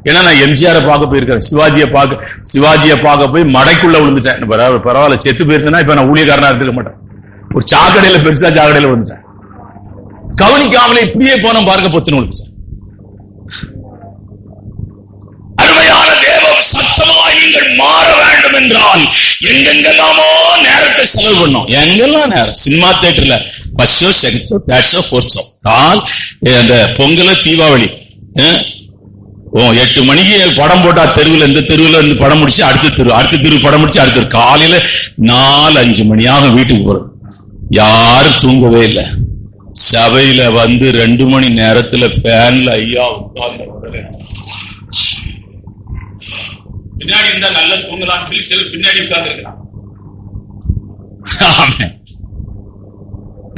ஏன்னா நான் எம்ஜிஆரை பார்க்க போயிருக்கிறேன், சிவாஜியை பார்க்க போய் மடைக்குள்ள விழுந்துட்டேன். பரவாயில்ல, செத்து போயிருந்தேன்னா இப்ப நான் ஊழியக்காரனா இருக்க மாட்டேன். ஒரு சாக்கடையில, பெருசா சாக்கடையில விழுந்துட்டேன். கவனிக்காமலே இப்படியே போன பார்க்க பொத்துன்னு விழுந்துட்டேன். அருமையான தேவ சத்தமாய் நீங்கள் மாற வேண்டும் என்றால் எங்கெங்கெல்லாமோ நேரத்தை செலவு பண்ணோம். எங்கெல்லாம் நேரம்? சினிமா தியேட்டர்ல first show, second show, third show, fourth show. அந்த பொங்கல், தீபாவளி 8 மணிக்கு படம் போட்டா தெருவில், இந்த தெருவில் இருந்து படம் முடிச்சு அடுத்த தெரு படம் முடிச்சு அடுத்த காலையில 4-5 மணியாக வீட்டுக்கு போறது. யாரும் தூங்கவே இல்லை. சபையில வந்து 2 மணி நேரத்துல ஃபேன்ல ஐயா உட்கார்ந்து பின்னாடி இருந்தா நல்ல தூங்கலாம், பின்னாடி உட்கார்ந்து இருக்கலாம்.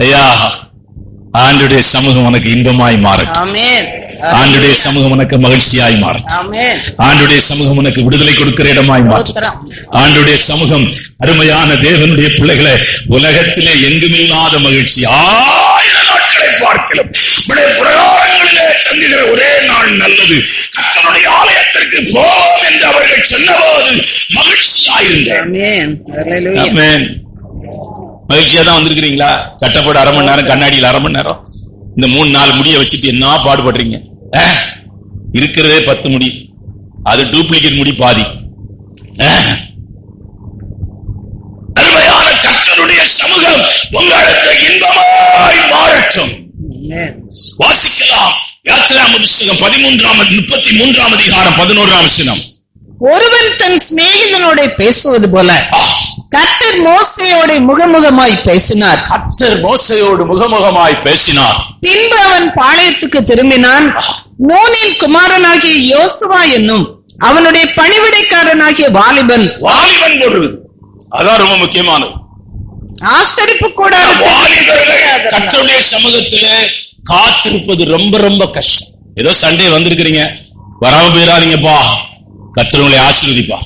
ஐயா, ஆண்டுடைய சமூகம் உனக்கு இன்பமாய் மாறட்டும். ஆண்டுடைய சமூகம் உனக்கு மகிழ்ச்சியாய் மாறட்டும். ஆண்டுடைய சமூகம் உனக்கு விடுதலை கொடுக்கிற இடமாய் மாற்றட்டும். ஆண்டுடைய சமூகம் அருமையான தேவனுடைய பிள்ளைகளை உலகத்திலே எங்குமில்லாத மகிழ்ச்சி 1000 நாட்களை பார்க்கலாம் பிரகாரங்களிலே சந்திக்கிற ஒரே நாள் நல்லது. கர்த்தருடைய ஆலயத்திற்கு போம் என்று அவர்கள் சொன்னபோது மகிழ்ச்சியாயிருந்தேன். மகிழ்ச்சியா தான் வந்திருக்கிறீங்களா? சட்டப்போடு 1/2 மணி நேரம், கண்ணாடியில் 1/2 மணி நேரம், இந்த 3-4 முடிய வச்சுட்டு என்ன பாடுபடுறீங்க? இருக்கிறதே 10 முடி, அது டூப்ளிகேட் முடி பாதி. அருமையான கர்த்தருடைய சமூகம் உங்களுக்கு இன்பமாய் மாறட்டும். வாசிக்கலாம். யாத்திராகம புத்தகம் 33ஆம் அதிகாரம் 11ஆம் வசனம். ஒருவன் தன் சிநேகிதனோட பேசுவது போல கர்த்தர் மோசேயோடு முகமுகமாய் பேசினார். கர்த்தர் மோசேயோடு முகமுகமாய் பேசினார். பின்பு அவன் பாளையத்துக்கு திரும்பினான். நூனின் குமாரனாகிய யோசுவா என்னும் அவனுடைய பணிவிடைக்காரனாகிய வாலிபன் போடுறது அதான் ரொம்ப முக்கியமானது. ஆசரிப்பு கூட கர்த்தருடைய சமூகத்திலே காத்திருப்பது ரொம்ப ரொம்ப கஷ்டம். ஏதோ சண்டே வந்திருக்கிறீங்க, வராம போயிடாதீங்கப்பா, கர்த்தர் உங்களை ஆசீர்வதிப்பா.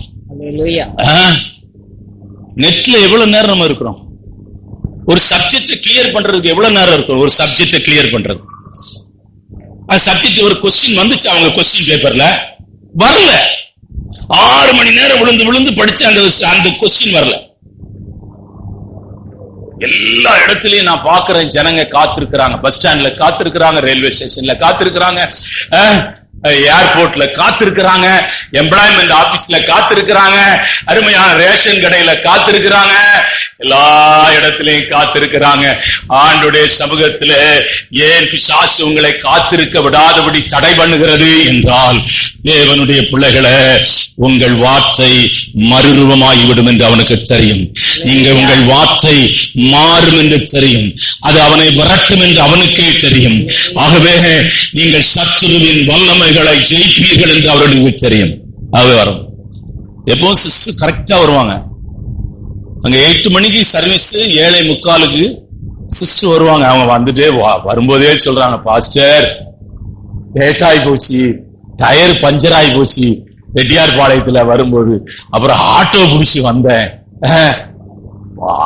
நெட்ல எவ்வளவு நேரம் நம்ம இருக்கிறோம்? ஒரு சப்ஜெக்ட் கிளியர் பண்றதுக்கு எவ்வளவு நேரம் இருக்கும்? ஒரு சப்ஜெக்ட் கிளியர் பண்றது சப்ஜெக்ட் ஒரு கொஸ்டின் வந்துச்சு அவங்க கொஸ்டின் பேப்பர்ல, வரல. 6 மணி நேரம் விழுந்து விழுந்து படிச்சு அந்த கொஸ்டின் வரல. எல்லா இடத்துலயும் நான் பாக்குறேன், ஜனங்க காத்திருக்கிறாங்க. பஸ் ஸ்டாண்ட்ல காத்திருக்கிறாங்க, ரயில்வே ஸ்டேஷன்ல காத்திருக்கிறாங்க, ஏர்போர்ட்ல காத்திருக்கிறாங்க, எம்ப்ளாய்மெண்ட் ஆபீஸ்ல காத்திருக்கிறாங்க, அருமையான ரேஷன் கடையில காத்திருக்கிறாங்க, எல்லா இடத்திலையும் காத்திருக்கிறாங்க. ஆண்டவருடைய சமூகத்திலே ஏன் பிசாசு உங்களை காத்திருக்க விடாதபடி தடை பண்ணுகிறது என்றால், தேவனுடைய பிள்ளைகளே, உங்கள் வார்த்தை மறுரூபமாகிவிடும் என்று அவனுக்கு தெரியும். நீங்க உங்கள் வார்த்தை மாறும் என்று தெரியும். அது அவனை விரட்டும் என்று அவனுக்கே தெரியும். ஆகவே நீங்கள் சத்துருவின் வல்லமைகளை ஜெயிப்பீர்கள் என்று அவர்களுக்கு தெரியும். அது வரும். எப்பவும் சிஸ்டர் கரெக்டா வருவாங்க. அங்க 8 மணிக்கு சர்வீஸ், 7:45 சிஸ்டர் வருவாங்க. அவங்க வந்துட்டே வரும்போதே சொல்றாங்க, பாஸ்டர் லேட் ஆகி போச்சு, டயர் பஞ்சர் ஆகி போச்சு ரெட்டியார் பாளையத்துல வரும்போது, அப்புறம் ஆட்டோ புடிச்சு வந்தேன்,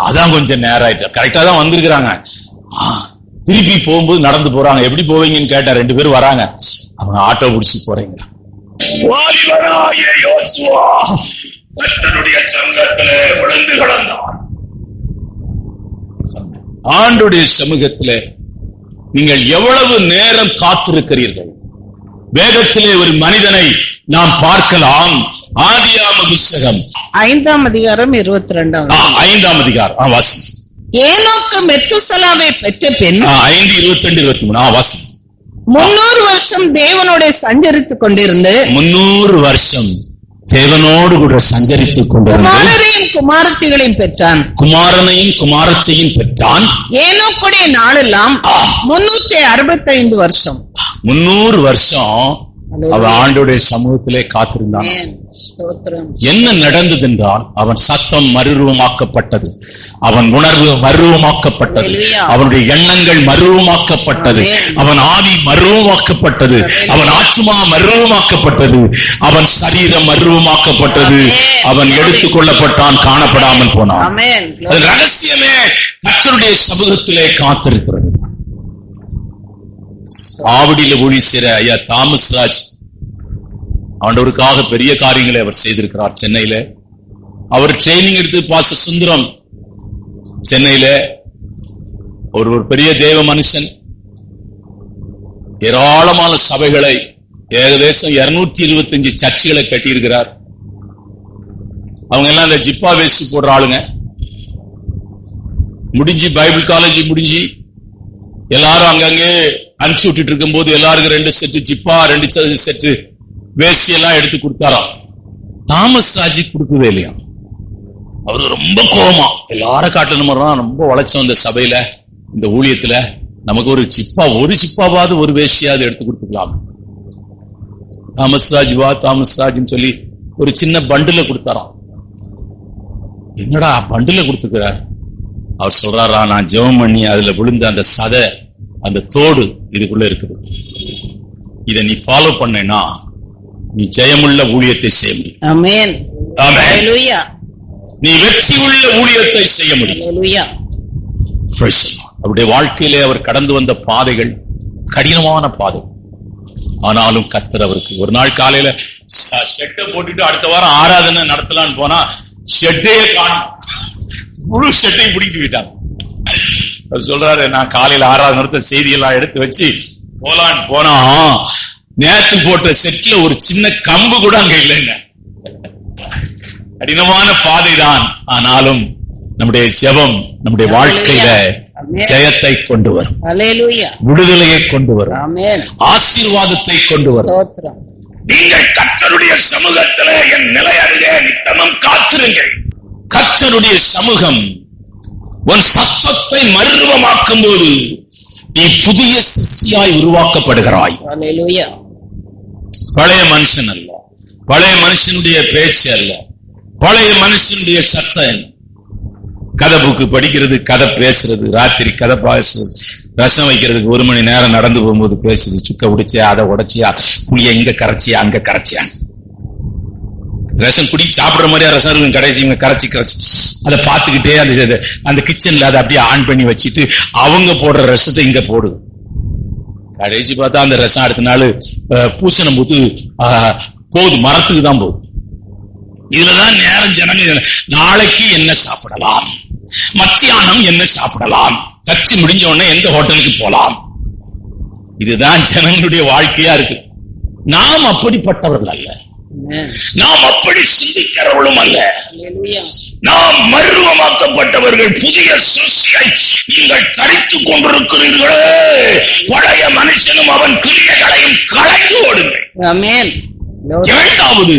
அதான் கொஞ்சம் நேரம் ஆயிட்டு. கரெக்டா தான் வந்திருக்கிறாங்க. திருப்பி போகும்போது நடந்து போறாங்க. எப்படி போவீங்கன்னு கேட்டா 2 பேரும் வராங்க. அவங்க ஆட்டோ புடிச்சு போறீங்க. ஆண்டுடைய சமூகத்திலே நீங்கள் எவ்வளவு நேரம் காத்திருக்கிறீர்கள்? வேதத்திலே ஒரு மனிதனை நாம் பார்க்கலாம். ஆதியாகம புத்தகம் 5ஆம் அதிகாரம் 22ஆம் 5ஆம் அதிகாரம் வாசி. ஏனோக்கு மெத்துசலாவை பெற்ற பெண் 5:22-23 வாசி. 300 வருஷம் தேவனோட சஞ்சரித்துக் கொண்டிருந்து 300 வருஷம் தேவனோடு கூட சஞ்சரித்துக் கொண்டிருந்து குமாரரையும் குமாரத்திகளையும் பெற்றான். குமாரனையும் குமாரத்தையும் பெற்றான். ஏனோக்குடைய நாளெல்லாம் 365 வருஷம். 300 வருஷம் அவன் ஆண்டோடைய சமூகத்திலே காத்திருந்தான். என்ன நடந்தது என்றால், அவன் சத்தம் மறுரூபமாக்கப்பட்டது, அவன் உணர்வு மறுரூபமாக்கப்பட்டது, அவனுடைய எண்ணங்கள் மறுரூபமாக்கப்பட்டது, அவன் ஆவி மறுரூபமாக்கப்பட்டது, அவன் ஆத்துமா மறுரூபமாக்கப்பட்டது, அவன் சரீரம் மறுரூபமாக்கப்பட்டது, அவன் எடுத்துக் கொள்ளப்பட்டான், காணப்படாமல் போனான். அது ரகசியமே கர்த்தருடைய சமூகத்திலே காத்திருக்கிறது. ஆவடியில ஊழி செய்ற ஐயா தாமஸ் ராஜ் ஆண்டவருக்காக பெரிய காரியங்களை அவர் செய்திருக்கிறார். சென்னையில அவர் ட்ரைனிங் எடுத்து பாஸ்டர் சுந்தரம் சென்னையில ஒரு பெரிய தேவ மனுஷன், ஏராளமான சபைகளை, ஏகദേശம் 225 சர்ச்சுகளை கட்டியிருக்கிறார். அவங்க எல்லாம் இந்த ஜிப்பா வேஸ்ட் போடுற ஆளுங்க. முடிஞ்சு பைபிள் காலேஜ் முடிஞ்சு எல்லாரும் அங்கங்கே அனுப்பிச்சு விட்டுட்டு இருக்கும் போது எல்லாருக்கும் 2 செட்டு ஜிப்பா, 2 செட்டு வேஷ்டி எல்லாம் எடுத்து கொடுத்தாராம். தாமஸ் ராஜி கொடுக்கவே இல்லையா. அவரு ரொம்ப கோபமா, எல்லாரும் காட்டணும் ரொம்ப உழைச்சோம் இந்த சபையில, இந்த ஊழியத்துல, நமக்கு ஒரு சிப்பாவாவது ஒரு வேஷ்டியாவது எடுத்து கொடுத்துக்கலாம். தாமஸ் ராஜ்னு சொல்லி ஒரு சின்ன பண்டுல கொடுத்தாராம். என்னடா பண்டுல கொடுத்துக்கிறார்? அவர் சொல்றாரா, நான் ஜெபம் பண்ணி அதுல விழுந்த அந்த சதை, அந்த தோடு இதுக்குள்ள இருக்குது. இதை நீ ஃபாலோ பண்ணேன்னா நீ ஜெயமுள்ள ஊழியத்தை செய்ய முடியும். ஆமென். ஹalleluya. நீ வெற்றி உள்ள ஊழியத்தை செய்ய முடியும். ஹalleluya. அவருடைய வாழ்க்கையிலே அவர் கடந்து வந்த பாதைகள் கடினமான பாதை. ஆனாலும் கர்த்தர் அவருக்கு ஒரு நாள் காலையில ஷெட்டை போட்டுட்டு அடுத்த வாரம் ஆராதனை நடத்தலான்னு போனா ஷெட்டையே காணும், முழு ஷெட்டையும் பிடிக்கிட்டு போயிட்டாங்க. அவர் சொல்றாரு, நான் காலையில ஆராதனை நடத்த செய்தியெல்லாம் எடுத்து வச்சு போலான்னு போனா நேற்று போட்ட செட்ல ஒரு சின்ன கம்பு கூட அங்க இல்லைங்க. கடினமான பாதைதான். ஆனாலும் நம்முடைய ஜெபம் நம்முடைய வாழ்க்கையில ஜெயத்தை கொண்டு வரும், விடுதலையை கொண்டு வரும், ஆசீர்வாதத்தை கொண்டு வரும். நீங்கள் கர்த்தருடைய சமூகத்திலே என் நிலை அருகே நித்தமும் காத்திருங்கள். கர்த்தருடைய சமூகம் உன் சத்தத்தை மறுரூபமாக்கும் போது நீ புதிய சிருஷ்டியாய் உருவாக்கப்படுகிறாய். பழைய மனுஷன் அல்ல, பழைய மனுஷனுடைய பேச்சு அல்ல, பழைய மனுஷனுடைய சத்தம். கதை புக்கு படிக்கிறது, கதை பேசுறது, ராத்திரி கதை பேசுறது, ரசம் வைக்கிறதுக்கு 1 மணி நேரம் நடந்து போகும்போது பேசுறது, சுக்க உடைச்சியா, அதை உடைச்சியா, புளிய இங்க கரைச்சியா, அங்க கரைச்சியா, ரசம் குடி சாப்பிடுற மாதிரியா ரசம் இருக்கும், கடைசி இவங்க கரைச்சி அதை பார்த்துக்கிட்டே அந்த கிச்சன்ல அதை அப்படியே ஆன் பண்ணி வச்சுட்டு அவங்க போடுற ரசத்தை இங்க போடு. கடைசி பார்த்தா அந்த ரசம் அடுத்த நாள் பூசணம் போது போகுது, மரத்துக்கு தான் போகுது. இதுலதான் நேரம் ஜனங்க நாளைக்கு என்ன சாப்பிடலாம், மத்தியானம் என்ன சாப்பிடலாம், சர்ச்சை முடிஞ்ச உடனே எந்த ஹோட்டலுக்கு போலாம். இதுதான் ஜனங்களுடைய வாழ்க்கையா இருக்கு. நாம் அப்படிப்பட்டவர்கள் அல்ல, நாம் அப்படி சிந்திக்கிறவர்களும் அல்ல. நாம் மருவமாக்கப்பட்டவர்கள், புதிய சிருஷ்டியை நீங்கள் தரித்துக் கொண்டிருக்கிறீர்களே. பழைய மனுஷனும் அவன் கிரியைகளையும் களைந்து ஓடுங்கள். இரண்டாவது,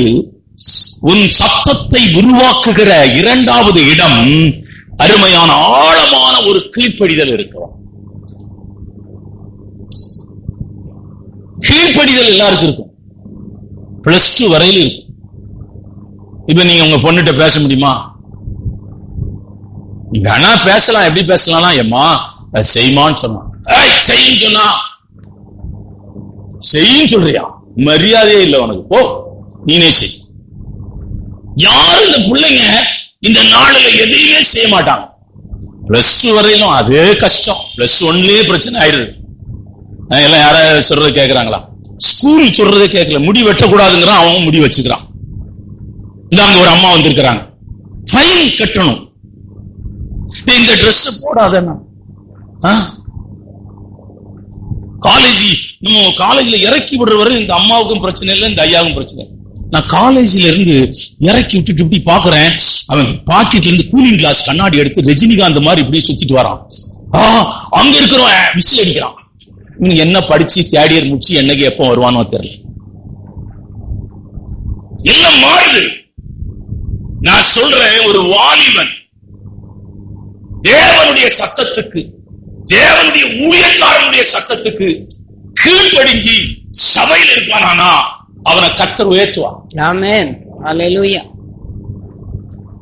உன் சத்தத்தை உருவாக்குகிற இரண்டாவது இடம் அருமையான ஆழமான ஒரு கீழ்ப்படிதல் இருக்கிறோம். கீழ்ப்படிதல் எல்லாருக்கும் இருக்கும், +2 வரையில் இருக்கும். இப்ப நீங்க உங்க பொண்ணுகிட்ட பேச முடியுமா? நீங்க ஆனா பேசலாம். எப்படி பேசலாம்னா, எம்மா செய்யுமான்னு சொன்னா, செய்யும் சொன்னா செய்யும் சொல்றியா, மரியாதையே இல்லை உனக்கு, போ நீனே செய். யாரும் இந்த பிள்ளைங்க இந்த நாளில் எதையுமே செய்ய மாட்டாங்க. +2 வரையிலும் அதே கஷ்டம். +1லயே பிரச்சனை ஆயிடுது. எல்லாம் யார சொல்றது கேட்கிறாங்களா? ஸ்கூல் சொல்றதே கேட்கல. முடி வெட்டக்கூடாதுங்கிறான், அவங்க முடி வச்சுக்கிறான். இந்த அங்க ஒரு அம்மா வந்திருக்கிறாங்க, ஃபைன் கட்டணும், இந்த ட்ரெஸ் போடாதன்னா. நம்ம காலேஜ்ல இறக்கி விடுற வரை இந்த அம்மாவுக்கும் பிரச்சனை இல்லை, இந்த ஐயாவுக்கும் பிரச்சனை. நான் காலேஜ்ல இருந்து இறக்கி விட்டுட்டு இப்படி பாக்குறேன், அவன் பாக்கெட்ல இருந்து கூலிங் கிளாஸ் கண்ணாடி எடுத்து ரஜினிகாந்த் மாதிரி இப்படி சுத்திட்டு வரான். அங்க இருக்கிறவன் விசில் அடிக்கிறான். இவனுக்கு என்ன படிச்சு தேர்ட் இயர் முடிச்சு என்னைக்கு எப்போ வருவானோ தெரியல. எல்லாம் மாறுது. நான் சொல்றேன், ஒரு வாலிபன் தேவனுடைய சத்தத்துக்கு, தேவனுடைய ஊழியக்காரனுடைய சத்தத்துக்கு கீழ்ப்படிஞ்சி சபையில் இருப்பானா அவனை கர்த்தர் உயர்த்துவார். ஆமென், ஹல்லேலூயா.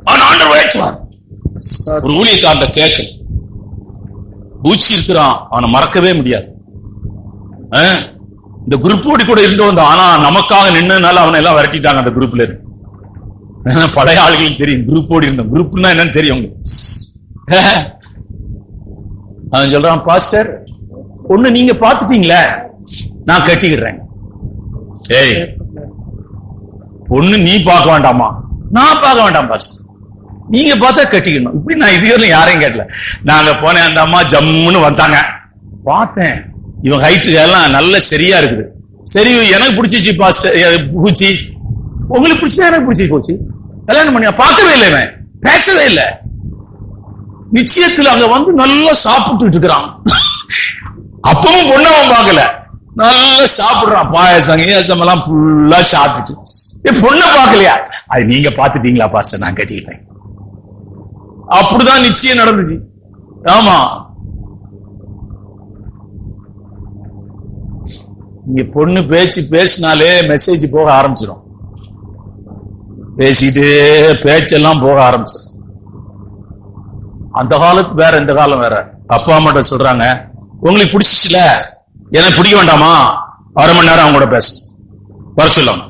ஆண்டவர் உயர்த்துவார். ஒரு ஊழியக்காரன் கேட்க பூச்சி இருக்கிறான், அவனை மறக்கவே முடியாது. இந்த குரூப்போடு கூட இருந்து வந்தான், ஆனா நமக்காக நின்னதுனால அவனை எல்லாம் விரட்டிட்டாங்க அந்த குரூப்ல இருந்து. பழைய ஆளுகளுக்கு தெரியும் குரூப்போடு இருந்த, குரூப்னா என்னன்னு தெரியும். அவன் சொல்றான், பாஸ்டர் ஒண்ணு நீங்க பாத்துட்டீங்களே, நான் கட்டிக்கிறேன். ஏய் பொண்ணு நீ பார்க்க வேண்டாமா, நான் பார்க்க வேண்டாம் பாஸ்டர், நீங்க பார்த்தா கட்டிக்கணும். இப்படி நான் இதுவரை யாரையும் கேட்டல. நாங்க போனேன், அந்த அம்மா ஜம்முன்னு வந்தாங்க, பார்த்தேன் இவன் ஹைட்டு எல்லாம் நல்ல சரியா இருக்குது. சரி எனக்கு பிடிச்சிச்சு பாஸ்டர் பூச்சி, உங்களுக்கு பிடிச்சா எனக்கு பிடிச்சி போச்சு. கல்யாணம் பண்ணி பார்க்கவே இல்லை, இவன் பேசவே இல்லை. நிச்சயத்துல அங்க வந்து நல்லா சாப்பிட்டு இருக்கிறான். அப்பவும் பொண்ணு அவன் பார்க்கல, நல்லா சாப்பிடுறான். பாயசம் ஏசம் எல்லாம் ஃபுல்லா சாப்பிட்டுட்டு பொண்ணை பார்க்கலையா? அது நீங்க பாத்துட்டீங்களா பாஸ்டர், நான் கட்டிக்கிட்டேன். அப்படிதான் நிச்சயம் நடந்துச்சு. ஆமா, நீங்க பொண்ணு பேச்சு பேசினாலே மெசேஜ் போக ஆரம்பிச்சிடும். பேசிட்டு பேச்செல்லாம் போக ஆரம்பிச்சிடும். அந்த காலத்து வேற, இந்த காலம் வேற. அப்பா அம்மாட்ட சொல்றாங்க, உங்களுக்கு பிடிச்சிச்சுல, எனக்கு பிடிக்க வேண்டாமா, 1/2 மணி நேரம் அவங்க கூட பேசணும், வர சொல்லுவாங்க.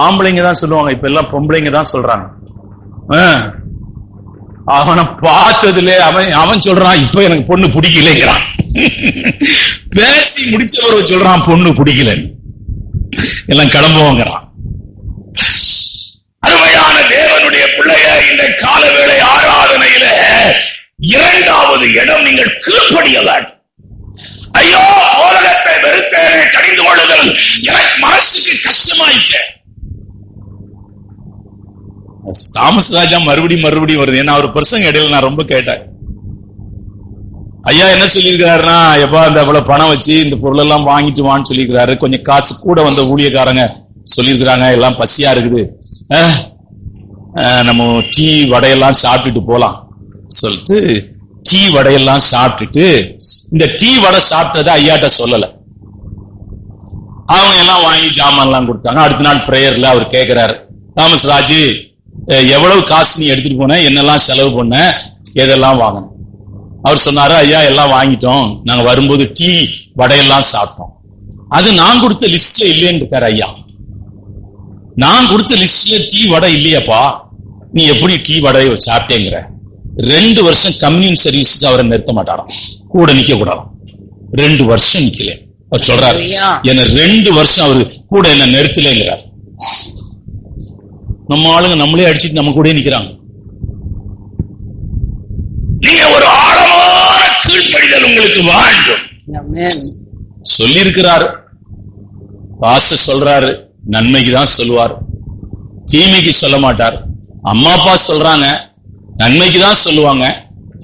ஆம்பளைங்க தான் சொல்லுவாங்க, இப்ப எல்லாம் பொம்பளைங்க தான் சொல்றாங்க. அவனை பார்த்ததுல அவன் சொல்றான், இப்ப எனக்கு பொண்ணு பிடிக்கலைங்கிறான். பேசி முடிச்சவரை சொல்றான் பொண்ணு பிடிக்கல, எல்லாம் கிளம்புவாங்கிறான். அருமையான தேவனுடைய பிள்ளைய, இந்த கால வேளை ஆராதனையில இரண்டாவது இடம் நீங்கள் கீழ்ப்படியல. ஐயோ உலகத்தை வெறுத்தேனே, கடிந்து கொள்ளுதல் எனக்கு மனசுக்கு கஷ்டமாயிட்டு. தாமஸ் ராஜா மறுபடியும் வருது. ஏன்னா ஒரு பிரசங்க இடையில நான் ரொம்ப கேட்டேன். ஐயா என்ன சொல்லியிருக்கிறாருன்னா, எப்பா இந்த அவ்வளவு பணம் வச்சு இந்த பொருள் எல்லாம் வாங்கிட்டு வான்னு சொல்லியிருக்கிறாரு. கொஞ்சம் காசு கூட வந்த ஊழியக்காரங்க சொல்லியிருக்கிறாங்க, எல்லாம் பசியா இருக்குது, நம்ம டீ வடையெல்லாம் சாப்பிட்டுட்டு போலாம் சொல்லிட்டு டீ வடையெல்லாம் சாப்பிட்டுட்டு, இந்த டீ வடை சாப்பிட்டதை ஐயாட்ட சொல்லல. அவங்க எல்லாம் வாங்கி ஜாமான் எல்லாம் கொடுத்தாங்க. அடுத்த நாள் பிரேயர்ல அவர் கேட்கிறாரு, தாமஸ் ராஜு எவ்வளவு காசு நீ எடுத்துட்டு போன, என்னெல்லாம் செலவு பண்ண, எதெல்லாம் வாங்கணும்? அவர் சொன்னாரு, ஐயா எல்லாம் வாங்கிட்டோம், நாங்க வரும்போது டீ வடையெல்லாம் சாப்பிட்டோம், அது நான் கொடுத்த லிஸ்ட்ல இல்லைன்னு இருக்காரு. ஐயா நான் கொடுத்த லிஸ்ட்ல டீ வடை இல்லையாப்பா, நீ எப்படி டீ வடையை சாப்பிட்டேங்கிற? 2 வருஷம் கம்யூனியன் சர்வீஸுக்கு அவரை நிறுத்த மாட்டாராம், கூட நிக்க கூடாதாம். 2 வருஷம் நிக்கல. அவர் சொல்றாரு, என்ன 2 வருஷம் அவரு கூட என்ன நிறுத்தலைங்கிறார். நம்ம ஆளுங்க நம்மளே அடிச்சுட்டு நம்ம கூட நிக்கிறாங்க. நீங்க ஒரு ஆழமான கீழ்ப்படிதல் உங்களுக்கு வேண்டும் சொல்லி இருக்கிறாரு. பாஸ்டர் சொல்றாரு, நன்மைக்கு தான் சொல்லுவார், தீமைக்கு சொல்ல மாட்டார். அம்மா அப்பா சொல்றாங்க, நன்மைக்கு தான் சொல்லுவாங்க,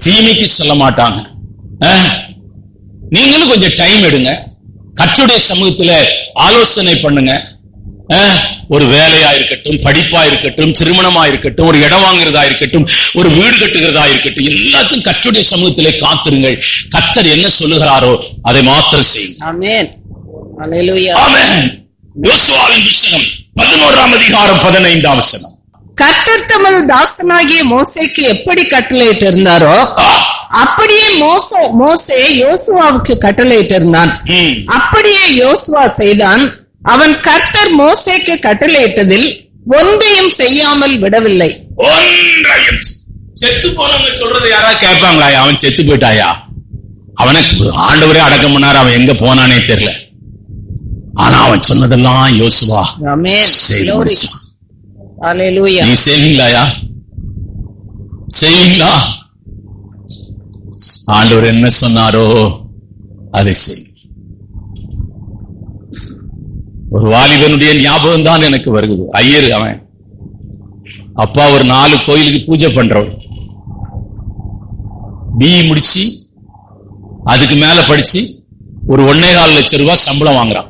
தீமைக்கு சொல்ல மாட்டாங்க. நீங்களும் கொஞ்சம் டைம் எடுங்க, கர்த்தருடைய சமூகத்துல ஆலோசனை பண்ணுங்க. ஒரு வேலையா இருக்கட்டும், படிப்பா இருக்கட்டும், திருமணமா இருக்கட்டும், ஒரு இடம் வாங்குறதா இருக்கட்டும், ஒரு வீடு கட்டுகிறதா இருக்கட்டும், எல்லாத்தையும் கர்த்தருடைய சமூகத்திலே காத்திருங்கள். கர்த்தர் என்ன சொல்லுகிறாரோ அதை மாத்திரம் செய்யுங்க. ஆமென். அல்லேலூயா. ஆமென். யோசுவாவின் புத்தகம் 11ஆம் அதிகாரம் 15ஆம் வசனம். கர்த்தர் தமது தாசனாகிய மோசேக்கு எப்படி கட்டளையிட்டு இருந்தாரோ அப்படியே மோசே யோசுவாவுக்கு கட்டளையிட்டு இருந்தான். அப்படியே யோசுவா செய்தான். அவன் கர்த்தர் மோசேக்கு கட்டளையிட்டதில் ஒன்றையும் செய்யாமல் விடவில்லை. ஒன்றையும். செத்து போனவங்க சொல்றது யாரா கேட்பாங்களா? அவன் செத்து போயிட்டாயா? அவனுக்கு ஆண்டவரே அடக்கம் பண்ணாரு, அவன் எங்க போனானே தெரியல. ஆனா அவன் சொன்னதெல்லாம் யோசுவா நீ செய்வீங்களாயா? செய்வீங்களா? ஆண்டவர் என்ன சொன்னாரோ அதை செய். ஒரு வாலிபனுடைய ஞாபகம் தான் எனக்கு வருகிறது. ஐயர் அவன் அப்பா ஒரு 4 கோயிலுக்கு பூஜை பண்றவன். பிஇ முடிச்சு அதுக்கு மேல படிச்சு ஒரு 1.25 லட்சம் ரூபாய் சம்பளம் வாங்குறான்.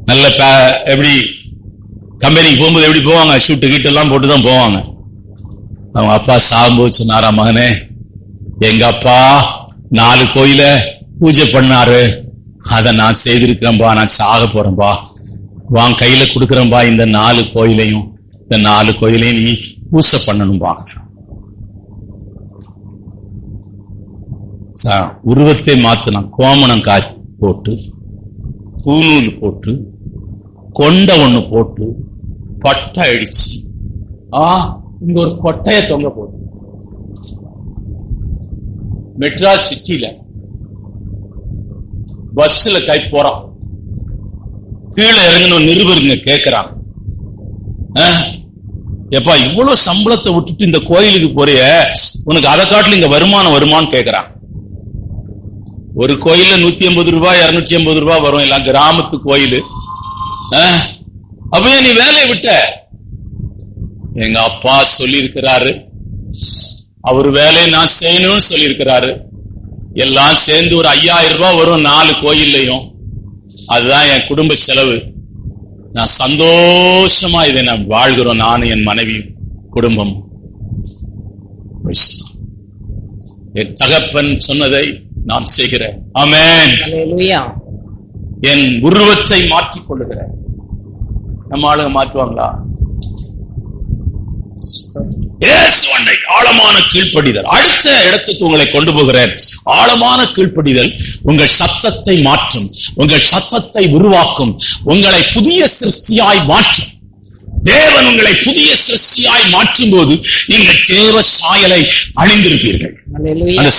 நல்ல எப்படி கம்பெனிக்கு போகும்போது எப்படி போவாங்க, ஷூட்டு கீட்டு எல்லாம் போட்டுதான் போவாங்க. அவங்க அப்பா சாகும்போது சொன்னாரா, மகனே எங்க அப்பா 4 கோயில பூஜை பண்ணாரு, அதை நான் செய்திருக்கிறேன்பா, நான் சாக போறேன்பா, வாங்க கையில கொடுக்கறேன்பா, இந்த 4 கோயிலையும் இந்த 4 கோயிலையும் நீ பூசை பண்ணணும்பா. உருவத்தை மாத்தினான். கோமணம் போட்டு, பூநூல் போட்டு, கொண்ட ஒண்ணு போட்டு, பட்டை அடிச்சு, இங்க ஒரு கொட்டைய தொங்க போட்டு, மெட்ராஸ் சிட்டியில பஸ்ல கை போறான். கீழே இறங்கணும், நிருபருங்க கேட்கிறாங்க, எப்பா இவ்வளவு சம்பளத்தை விட்டுட்டு இந்த கோயிலுக்கு போறிய, உனக்கு அதை காட்டில இங்க வருமானம் கேட்கிறான். ஒரு கோயில 150 ரூபாய் 250 ரூபாய் வரும், எல்லாம் கிராமத்து கோயில். அப்ப நீ வேலையை விட்ட? எங்க அப்பா சொல்லி இருக்கிறாரு, அவர் வேலையை நான் செய்யணும்னு சொல்லி இருக்கிறாரு. எல்லாம் சேர்ந்து ஒரு 5000 ரூபாய் வரும் 4 கோயில்லையும். அதுதான் என் குடும்ப செலவு. நான் சந்தோஷமா இதை நான் வாழ்கிறோம், நானும் என் மனைவி குடும்பம். என் தகப்பன் சொன்னதை நான் செய்கிறேன். ஆமென். அல்லேலூயா. என் உருவத்தை மாற்றிக் கொள்ளுகிறேன். நம்ம ஆளுங்க மாற்றுவாங்களா? ஆழமான கீழ்ப்படிதல். அடுத்த இடத்துக்கு உங்களை கொண்டு போகிறேன். ஆழமான கீழ்ப்படிதல் உங்கள் சத்தத்தை மாற்றும், உங்கள் சத்தத்தை உருவாக்கும், உங்களை புதிய சிருஷ்டியாய் மாற்றும். தேவன் உங்களை புதிய சிருஷ்டியாய் மாற்றும் போது நீங்கள் தேவ சாயலை அணிந்திருப்பீர்கள். அந்த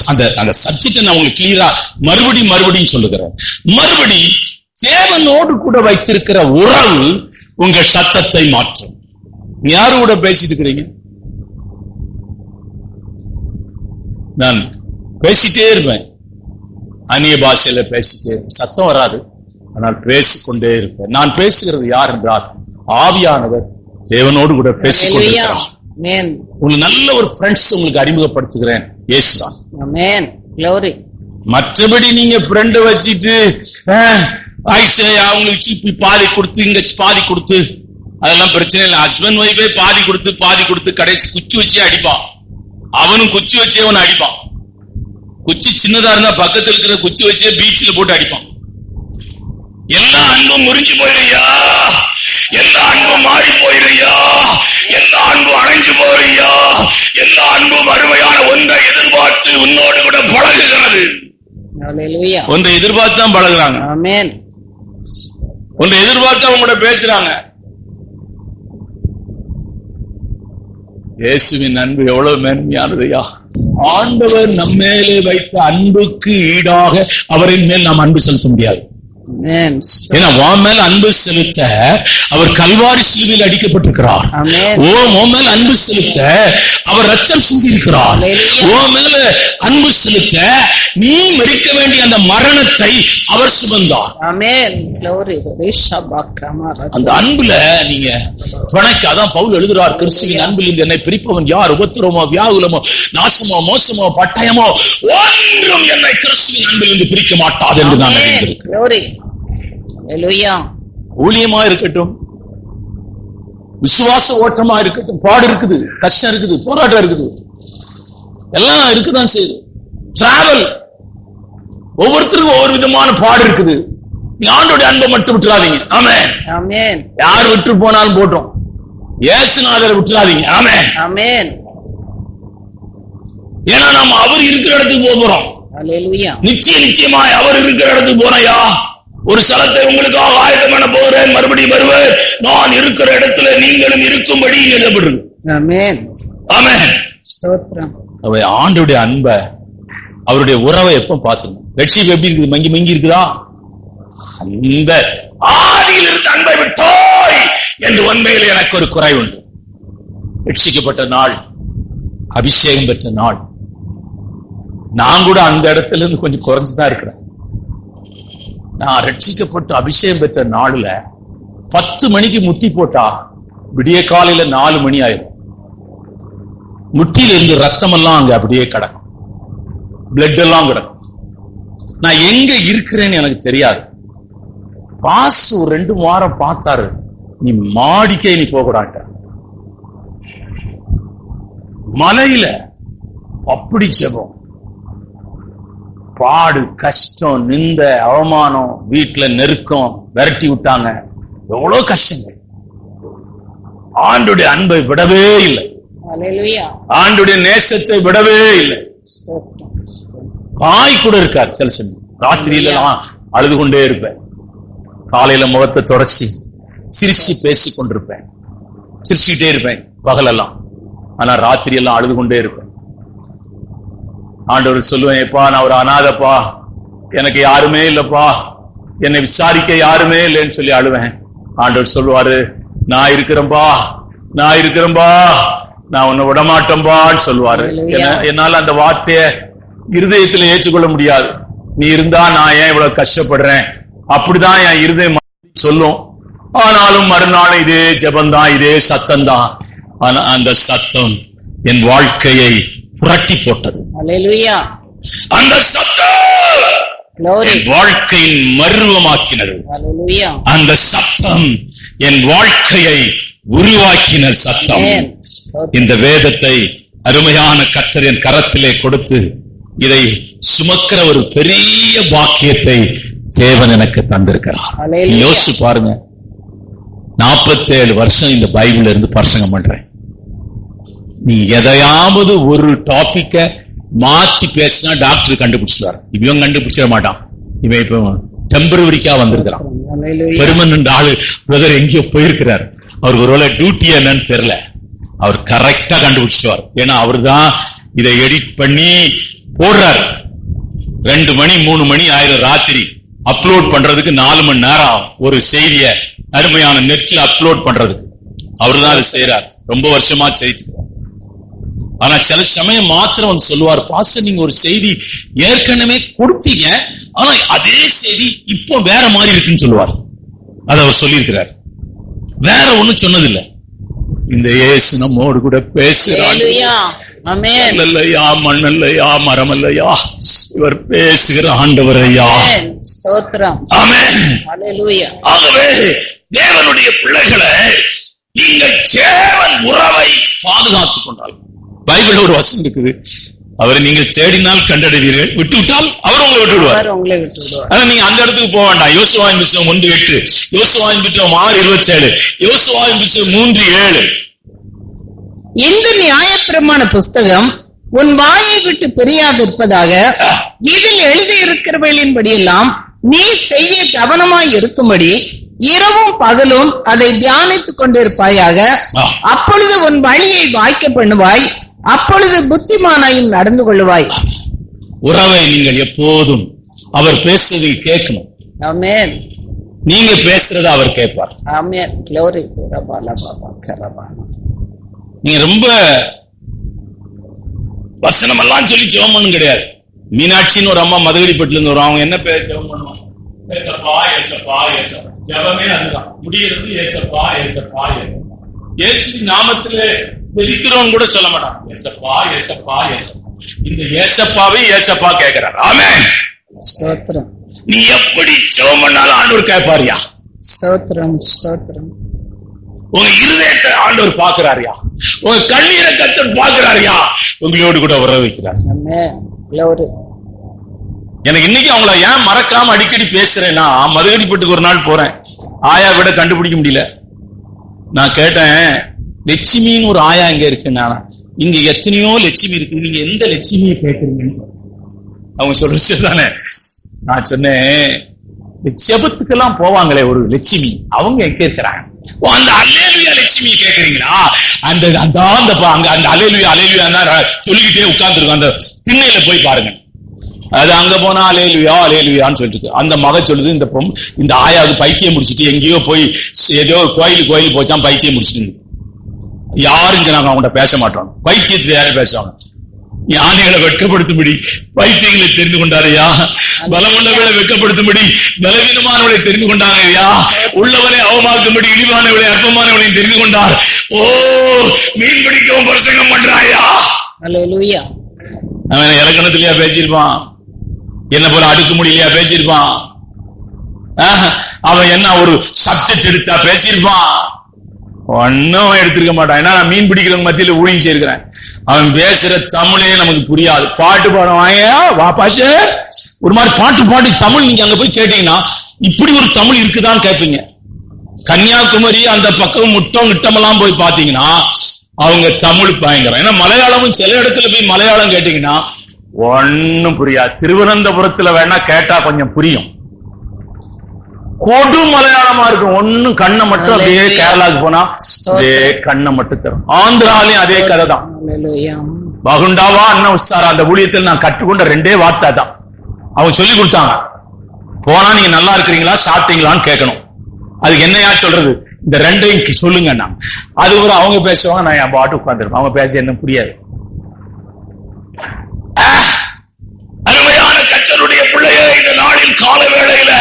சப்ஜெக்ட் நான் உங்களுக்கு கிளியரா மறுபடியும் சொல்லுகிறேன். மறுபடி தேவனோடு கூட வைத்திருக்கிற உறவு உங்கள் சத்தத்தை மாற்றும். யாரு கூட பேசிட்டு இருக்கிறீங்க? நான் பேசிட்டே இருப்பேன், அந்நிய பாஷையில பேசிட்டே இருப்பேன், சத்தம் வராது, ஆனால் பேசிக்கொண்டே இருப்பேன். நான் பேசுகிறது யார் என்றால் ஆவியானவர் தேவனோடு கூட பேசிக்கொண்டிருக்கிறார். உங்களுக்கு நல்ல ஒரு ஃப்ரெண்ட்ஸ் உங்களுக்கு அறிமுகப்படுத்துகிறேன், இயேசுதான். மற்றபடி நீங்க ஃப்ரெண்ட் வச்சுட்டு அவங்களுக்கு பாதி கொடுத்து இங்க பாதி கொடுத்து அதெல்லாம் பிரச்சனை இல்லை. ஹஸ்பண்ட் ஒய்ஃபே பாதி கொடுத்து கடைசி குச்சி வச்சே அடிப்பான். அவனும் குச்சி வச்சே அவன் அடிப்பான். குச்சி சின்னதா இருந்தா பக்கத்தில் இருக்கிற குச்சி வச்சே பீச்ல போட்டு அடிப்பான். எல்லா அன்பும் முறிஞ்சு போயிரையா, எல்லா அன்பும் மாறி போயிரையா, எல்லா அன்பும் அணைஞ்சு போறியா, எல்லா அன்பும் அருமையான ஒன்றை எதிர்பார்த்து உன்னோடு கூட பழகுகிறது. ஒன்றை எதிர்பார்த்து தான் பழகுறாங்க. ஒன்றை எதிர்பார்த்து அவங்க கூட பேசுறாங்க. இயேசுவின் அன்பு எவ்வளவு மேன்மையானதையா! ஆண்டவர் நம்மேலே வைத்த அன்புக்கு ஈடாக அவரின் மேல் நாம் அன்பு செலுத்த முடியாது. ஏன்னா உன் மேல அன்பு செலுத்த அவர் கல்வாரி சிலுவையில் அடிக்கப்பட்டிருக்கிறார். உன் மேல அன்பு செலுத்த அவர் ரத்தம் சிந்தியிருக்கிறார். உன் மேல அன்பு செலுத்த நீ மரிக்க வேண்டிய அந்த மரணத்தை அவர் சுமந்தார். அந்த அன்புல நீங்க துணைக்கு, அதான் பவுல் எழுதுறார், கிறிஸ்துவின் அன்பில் இருந்து என்னை பிரிப்பவன் யார்? உபத்திரமோ, வியாகுலமோ, நாசமோ, மோசமோ, பட்டயமோ ஒன்றும் என்னை கிறிஸ்துவின் அன்பில் இருந்து பிரிக்க மாட்டாது என்று நான் அறிந்திருக்கிறேன். ஊழியமா இருக்கட்டும், விசுவாச ஓட்டமா இருக்கட்டும், பாடு இருக்குது, கஷ்டம் இருக்குது, போராட்டம் இருக்குது, எல்லாம் இருக்குதான் செய்யுது. டிராவல், ஒவ்வொருத்தருக்கும் ஒவ்வொரு விதமான பாடு இருக்குது. நீ ஆண்டோட அன்பை மட்டும் விட்டுறாதீங்க. ஆமென், ஆமென். யார் விட்டு போனாலும் போட்டோம், இயேசுநாதரை விட்டுறாதீங்க. ஆமென், ஆமென். ஏன்னா நாம அவர் இருக்கிற இடத்துக்கு போறோம். நிச்சயமாய் அவர் இருக்கிற இடத்துக்கு போறையா, ஒரு ஸ்தலத்தை உங்களுக்காக ஆயத்தம் பண்ண போகிறேன், மறுபடியும் வருவேன், நான் இருக்கிற இடத்துல நீங்களும் இருக்கும்படி எழுதப்படுது. ஆமென், ஆமென். ஸ்தோத்திரம். அவ ஆண்டவருடைய அன்பை, அவருடைய உறவை எப்ப பார்த்துக்கணும். ரட்சிப்பு எப்படி இருக்குது? மங்கி மங்கி இருக்குதா? அந்த ஆதியில் இருந்த அன்பை விட்டோய் என்று உண்மையில் எனக்கு ஒரு குறை உண்டு. ரட்சிக்கப்பட்ட நாள், அபிஷேகம் பெற்ற நாள், நான் கூட அந்த இடத்துல இருந்து கொஞ்சம் குறைஞ்சுதான் இருக்கிறேன். நான் ரட்சிக்கப்பட்டு அபிஷேகம் பெற்ற நாளுல 10 மணிக்கு முட்டி போட்டா விடிய காலையில 4 மணி ஆயிரும். முட்டியில இருந்து ரத்தம் எல்லாம் அங்க அப்படியே கிடக்கும், பிளட் எல்லாம் கிடக்கும். நான் எங்க இருக்கிறேன்னு எனக்கு தெரியாது. பாஸ் ஒரு 2 வாரம் பார்த்தாரு, நீ மாடிக்கே நீ போகக்கூடாட்ட. மலையில அப்படி ஜெபம், பாடு, கஷ்டம், நிந்த, அவமானம், வீட்டுல நெருக்கம், விரட்டி விட்டாங்க, எவ்வளவு கஷ்டங்கள். ஆண்டுடைய அன்பை விடவே இல்லை, ஆண்டுடைய நேசத்தை விடவே இல்லை. தாய் கூட இருக்காரு. சில சமயம் ராத்திரியில அழுது கொண்டே இருப்பேன், காலையில முகத்தை தொடச்சி சிரிச்சு பேசி கொண்டிருப்பேன், சிரிச்சுக்கிட்டே இருப்பேன் பகலெல்லாம். ஆனா ராத்திரி எல்லாம் அழுது கொண்டே இருப்பேன். ஆண்டவர் சொல்லுவேன், எப்பா நான் ஒரு அனாதைப்பா, எனக்கு யாருமே இல்லப்பா, என்னை விசாரிக்க யாருமே இல்லைன்னு சொல்லி அழுவேன். ஆண்டவர் சொல்லுவாரு, நான் இருக்கிறேன்பா, நான் இருக்கிறேன்பா, நான் உன்னை விடமாட்டேன்பான்னு சொல்லுவாரு. என்னால அந்த வார்த்தைய இருதயத்துல ஏற்றுக்கொள்ள முடியாது. நீ இருந்தா நான் ஏன் இவ்வளவு கஷ்டப்படுறேன், அப்படிதான் என் இருதயம் சொல்லும். ஆனாலும் மறுநாள் இதே ஜெபந்தான், இதே சத்தம்தான். ஆனா அந்த சத்தம் என் வாழ்க்கையை புரட்டி போட்டது. அந்த சத்தம் என் வாழ்க்கையின் மர்வமாக்கினது. அந்த சத்தம் என் வாழ்க்கையை உருவாக்கின சத்தம். இந்த வேதத்தை அருமையான கர்த்தர் என் கரத்திலே கொடுத்து இதை சுமக்கிற ஒரு பெரிய பாக்கியத்தை தேவன் எனக்கு தந்திருக்கிறார். யோசிச்சு பாருங்க, 47 வருஷம் இந்த பைபிள்ல இருந்து பிரசங்கம் பண்றேன். நீ எதையாவது ஒரு டாபிக்க மாத்தி பேசினா டாக்டர் கண்டுபிடிச்சிருவார். இவன் கண்டுபிடிச்சிட மாட்டான். இவன் இப்ப டெம்பரவரிக்கா வந்திருக்கிறான். பெர்மனன்ட் ஆளு பிரதர் எங்கேயோ போயிருக்கிறார். அவருக்கு ஒருவேளை டியூட்டி என்னன்னு தெரியல, அவர் கரெக்டா கண்டுபிடிச்சிருவார். ஏன்னா அவரு தான் இதை எடிட் பண்ணி போடுறாரு. 2 மணி 3 மணி ஆயிரம் ராத்திரி அப்லோட் பண்றதுக்கு 4 மணி நேரம் ஆகும். ஒரு செய்திய அருமையான நெட்ல அப்லோட் பண்றதுக்கு அவரு தான் அதை செய்யறாரு. ரொம்ப வருஷமா செய்து. ஆனா சில சமயம் மாத்திரம் வந்து சொல்லுவார், பாஸ்டர் நீங்க ஒரு செய்தி ஏற்கனவே கொடுத்தீங்க, ஆனா அதே செய்தி இப்போ வேற மாதிரி இருக்குன்னு சொல்லுவார். அதை அவர் சொல்லியிருக்கிறார். வேற ஒண்ணும் சொன்னதில்லை. இந்த இயேசு நம்மோடு கூட பேசுறார். இல்லையா, மண் இல்லையா, மரம் இல்லையா, இவர் பேசுகிற ஆண்டவர் ஐயா. ஆகவே தேவனுடைய பிள்ளைகளை நீங்கள் தேவன் உறவை பாதுகாத்துக் கொண்டால், பைபிள் ஒரு வசனம் இருக்குது, அவரை நீங்கள் தேடினால் கண்டடைவீர்கள், விட்டுவிட்டால் அவர் உங்களை விட்டு விடுவார். ஆனா நீங்க அந்த இடத்துக்கு போக வேண்டாம். யோசுவாவின் புத்தகம் 1:8, யோசுவாவின் புத்தகம் 6:27, யோசுவாவின் புத்தகம் 3:7. இந்த நியாயப்பிரமாண புஸ்தகம் உன் வாயை விட்டு பிரியாதிருப்பதாக இதில் எழுதி இருக்கிறவர்களின்படியெல்லாம் நீ செய்ய கவனமாய் இருக்கும்படி இரவும் பகலும் அதை தியானித்துக் கொண்டிருப்பாயாக. அப்பொழுது உன் வழியை வாய்க்க பண்ணுவாய், அப்பொழுது புத்திமானாயும் நடந்து கொள்ளுவாய். உறவை நீங்கள் எப்போதும் அவர் பேசுறதை கேட்கணும். ஆமென். நீங்க பேசுறத அவர் கேட்பார். ஆமென். glory to ரபாலா Baba கரபா. நீங்க ரொம்ப வசனம் எல்லாம் சொல்லி ஜெபம் பண்ணு கிடையாது. மீனாட்சின்னு ஒரு அம்மா மதுகடிப்பட்டுல இருந்து வரும். அவங்க என்ன பேர் ஜெபம் பண்ணுவாங்க? ஏசப்பா ஏசப்பா ஏசப்பா. ஜெபமே அதுதான். முடியறது ஏசப்பா ஏசப்பா ஏசப்பா. இயேசு நாமத்திலே ஜெபிக்கிறோம் கூட சொல்ல மாட்டாங்க. ஏசப்பா ஏசப்பா ஏசப்பா. இந்த ஏசப்பாவே ஏசப்பா கேட்கிறார். ஆமென். ஸ்தோத்திரம். நீ எப்படி ஜெபம் பண்ணாலும் ஆண்டவர் கேட்பாரியா? ஸ்தோத்திரம் ஸ்தோத்திரம். உங்க இருதயத்தை ஆண்டவர் பாக்குறாரியா? உங்க கண்ணீரை கர்த்தர் பாக்குறாரியா? உங்களோடு கூட உறவு வைக்கிறார். ஆமென். glory. எனக்கு இன்னைக்கு அவங்கள ஏன் மறக்காம அடிக்கடி பேசுறேன்னா, மதுகடிப்பட்டுக்கு ஒரு நாள் போறேன். ஆயா விட கண்டுபிடிக்க முடியல. நான் கேட்டேன், லட்சுமின்னு ஒரு ஆயா இங்க இருக்குன்னா, இங்க எத்தனையோ லட்சுமி இருக்கு, நீங்க எந்த லட்சுமியை கேட்கறீங்கன்னு அவங்க சொல்றது தானே. நான் சொன்னேன், ஜெபத்துக்கெல்லாம் போவாங்களே ஒரு லட்சுமி, அவங்க எங்க இருக்கிறாங்க? அந்த அல்லேலூயா லட்சுமி கேக்குறீங்களா? அந்த அந்த அல்லேலூயா அல்லேலூயா சொல்லிக்கிட்டே உட்கார்ந்துருக்கும். அந்த திண்ணையில போய் பாருங்க. அது அங்க போனா அலேலுயா அலேலுயான்னு சொல்லிட்டு அந்த மக சொல்லுது, இந்த ஆயாவுக்கு பைத்தியம் முடிச்சுட்டு எங்கேயோ போய் ஏதோ கோயில் போச்சான், பைத்தியம் முடிச்சுட்டு. யாரும் இங்க நாங்க அவங்கள்ட்ட பேச மாட்டோம். பைத்தியத்தை யாரும் பேசுவாங்க? யானைகளை வெட்கப்படுத்தும்படி பைத்தியங்களை தெரிந்து கொண்டாரையா? பலமுள்ளவர்களை வெட்கப்படுத்தும்படி பலவீனமானவர்களை தெரிந்து கொண்டாரையா? உள்ளவரை அவமாக்கும்படி இழிவானவர்களை அற்பமானவர்களையும் தெரிந்து கொண்டார். ஓ, மீன் பிடிக்கவும் பிரசங்கம் பண்றாயா? அல்லேலூயா. அவன் இலக்கணத்திலேயா பேசியிருப்பான்? என்ன போல அடுக்கு முடியலையா பேசியிருப்பான்? அவன் என்ன ஒரு சப்ஜெக்ட் எடுத்தா பேசியிருப்பான்? ஒன்னும் எடுத்திருக்க மாட்டான். ஏன்னா நான் மீன் பிடிக்கிறவங்க மத்தியில ஊழியம் செய்யிருக்கிறேன். அவன் பேசுற தமிழே நமக்கு புரியாது. பாட்டு பாடம் வா பாஷ ஒரு மாதிரி பாட்டு தமிழ் நீங்க அங்க போய் கேட்டீங்கன்னா இப்படி ஒரு தமிழ் இருக்குதான்னு கேட்பீங்க. கன்னியாகுமரி அந்த பக்கம் முட்டம் கிட்டமெல்லாம் போய் பாத்தீங்கன்னா அவங்க தமிழ் பயங்கரம். ஏன்னா மலையாளமும் சில இடத்துல போய் மலையாளம் கேட்டீங்கன்னா ஒன்னும் புரியாது. திருவனந்தபுரத்துல வேணா கேட்டா கொஞ்சம் புரியும். கொடு மலையாளமா இருக்கும். ஒன்னும் கண்ணை மட்டும் அப்படியே கேரளாவுக்கு போனா அதே கண்ணை மட்டும் தரும். ஆந்திராலையும் அதே கதை தான். பகுண்டாவா அண்ணன் உஷாரா அந்த ஊழியத்தில் நான் கற்றுக்கொண்ட 2 வார்த்தை தான். அவங்க சொல்லி கொடுத்தாங்க. போனா நீங்க நல்லா இருக்கிறீங்களா சாப்பிட்டீங்களான்னு கேட்கணும். அதுக்கு என்னையா சொல்றது? இந்த 2ஐயும் சொல்லுங்கண்ணா. அது ஒரு அவங்க பேசுவாங்க, நான் என் பாட்டு உட்கார்ந்துருப்பேன். அவங்க பேச என்ன புரியாது. அருமையான கர்த்தருடைய பிள்ளையே, இந்த நாளின் கால வேளையில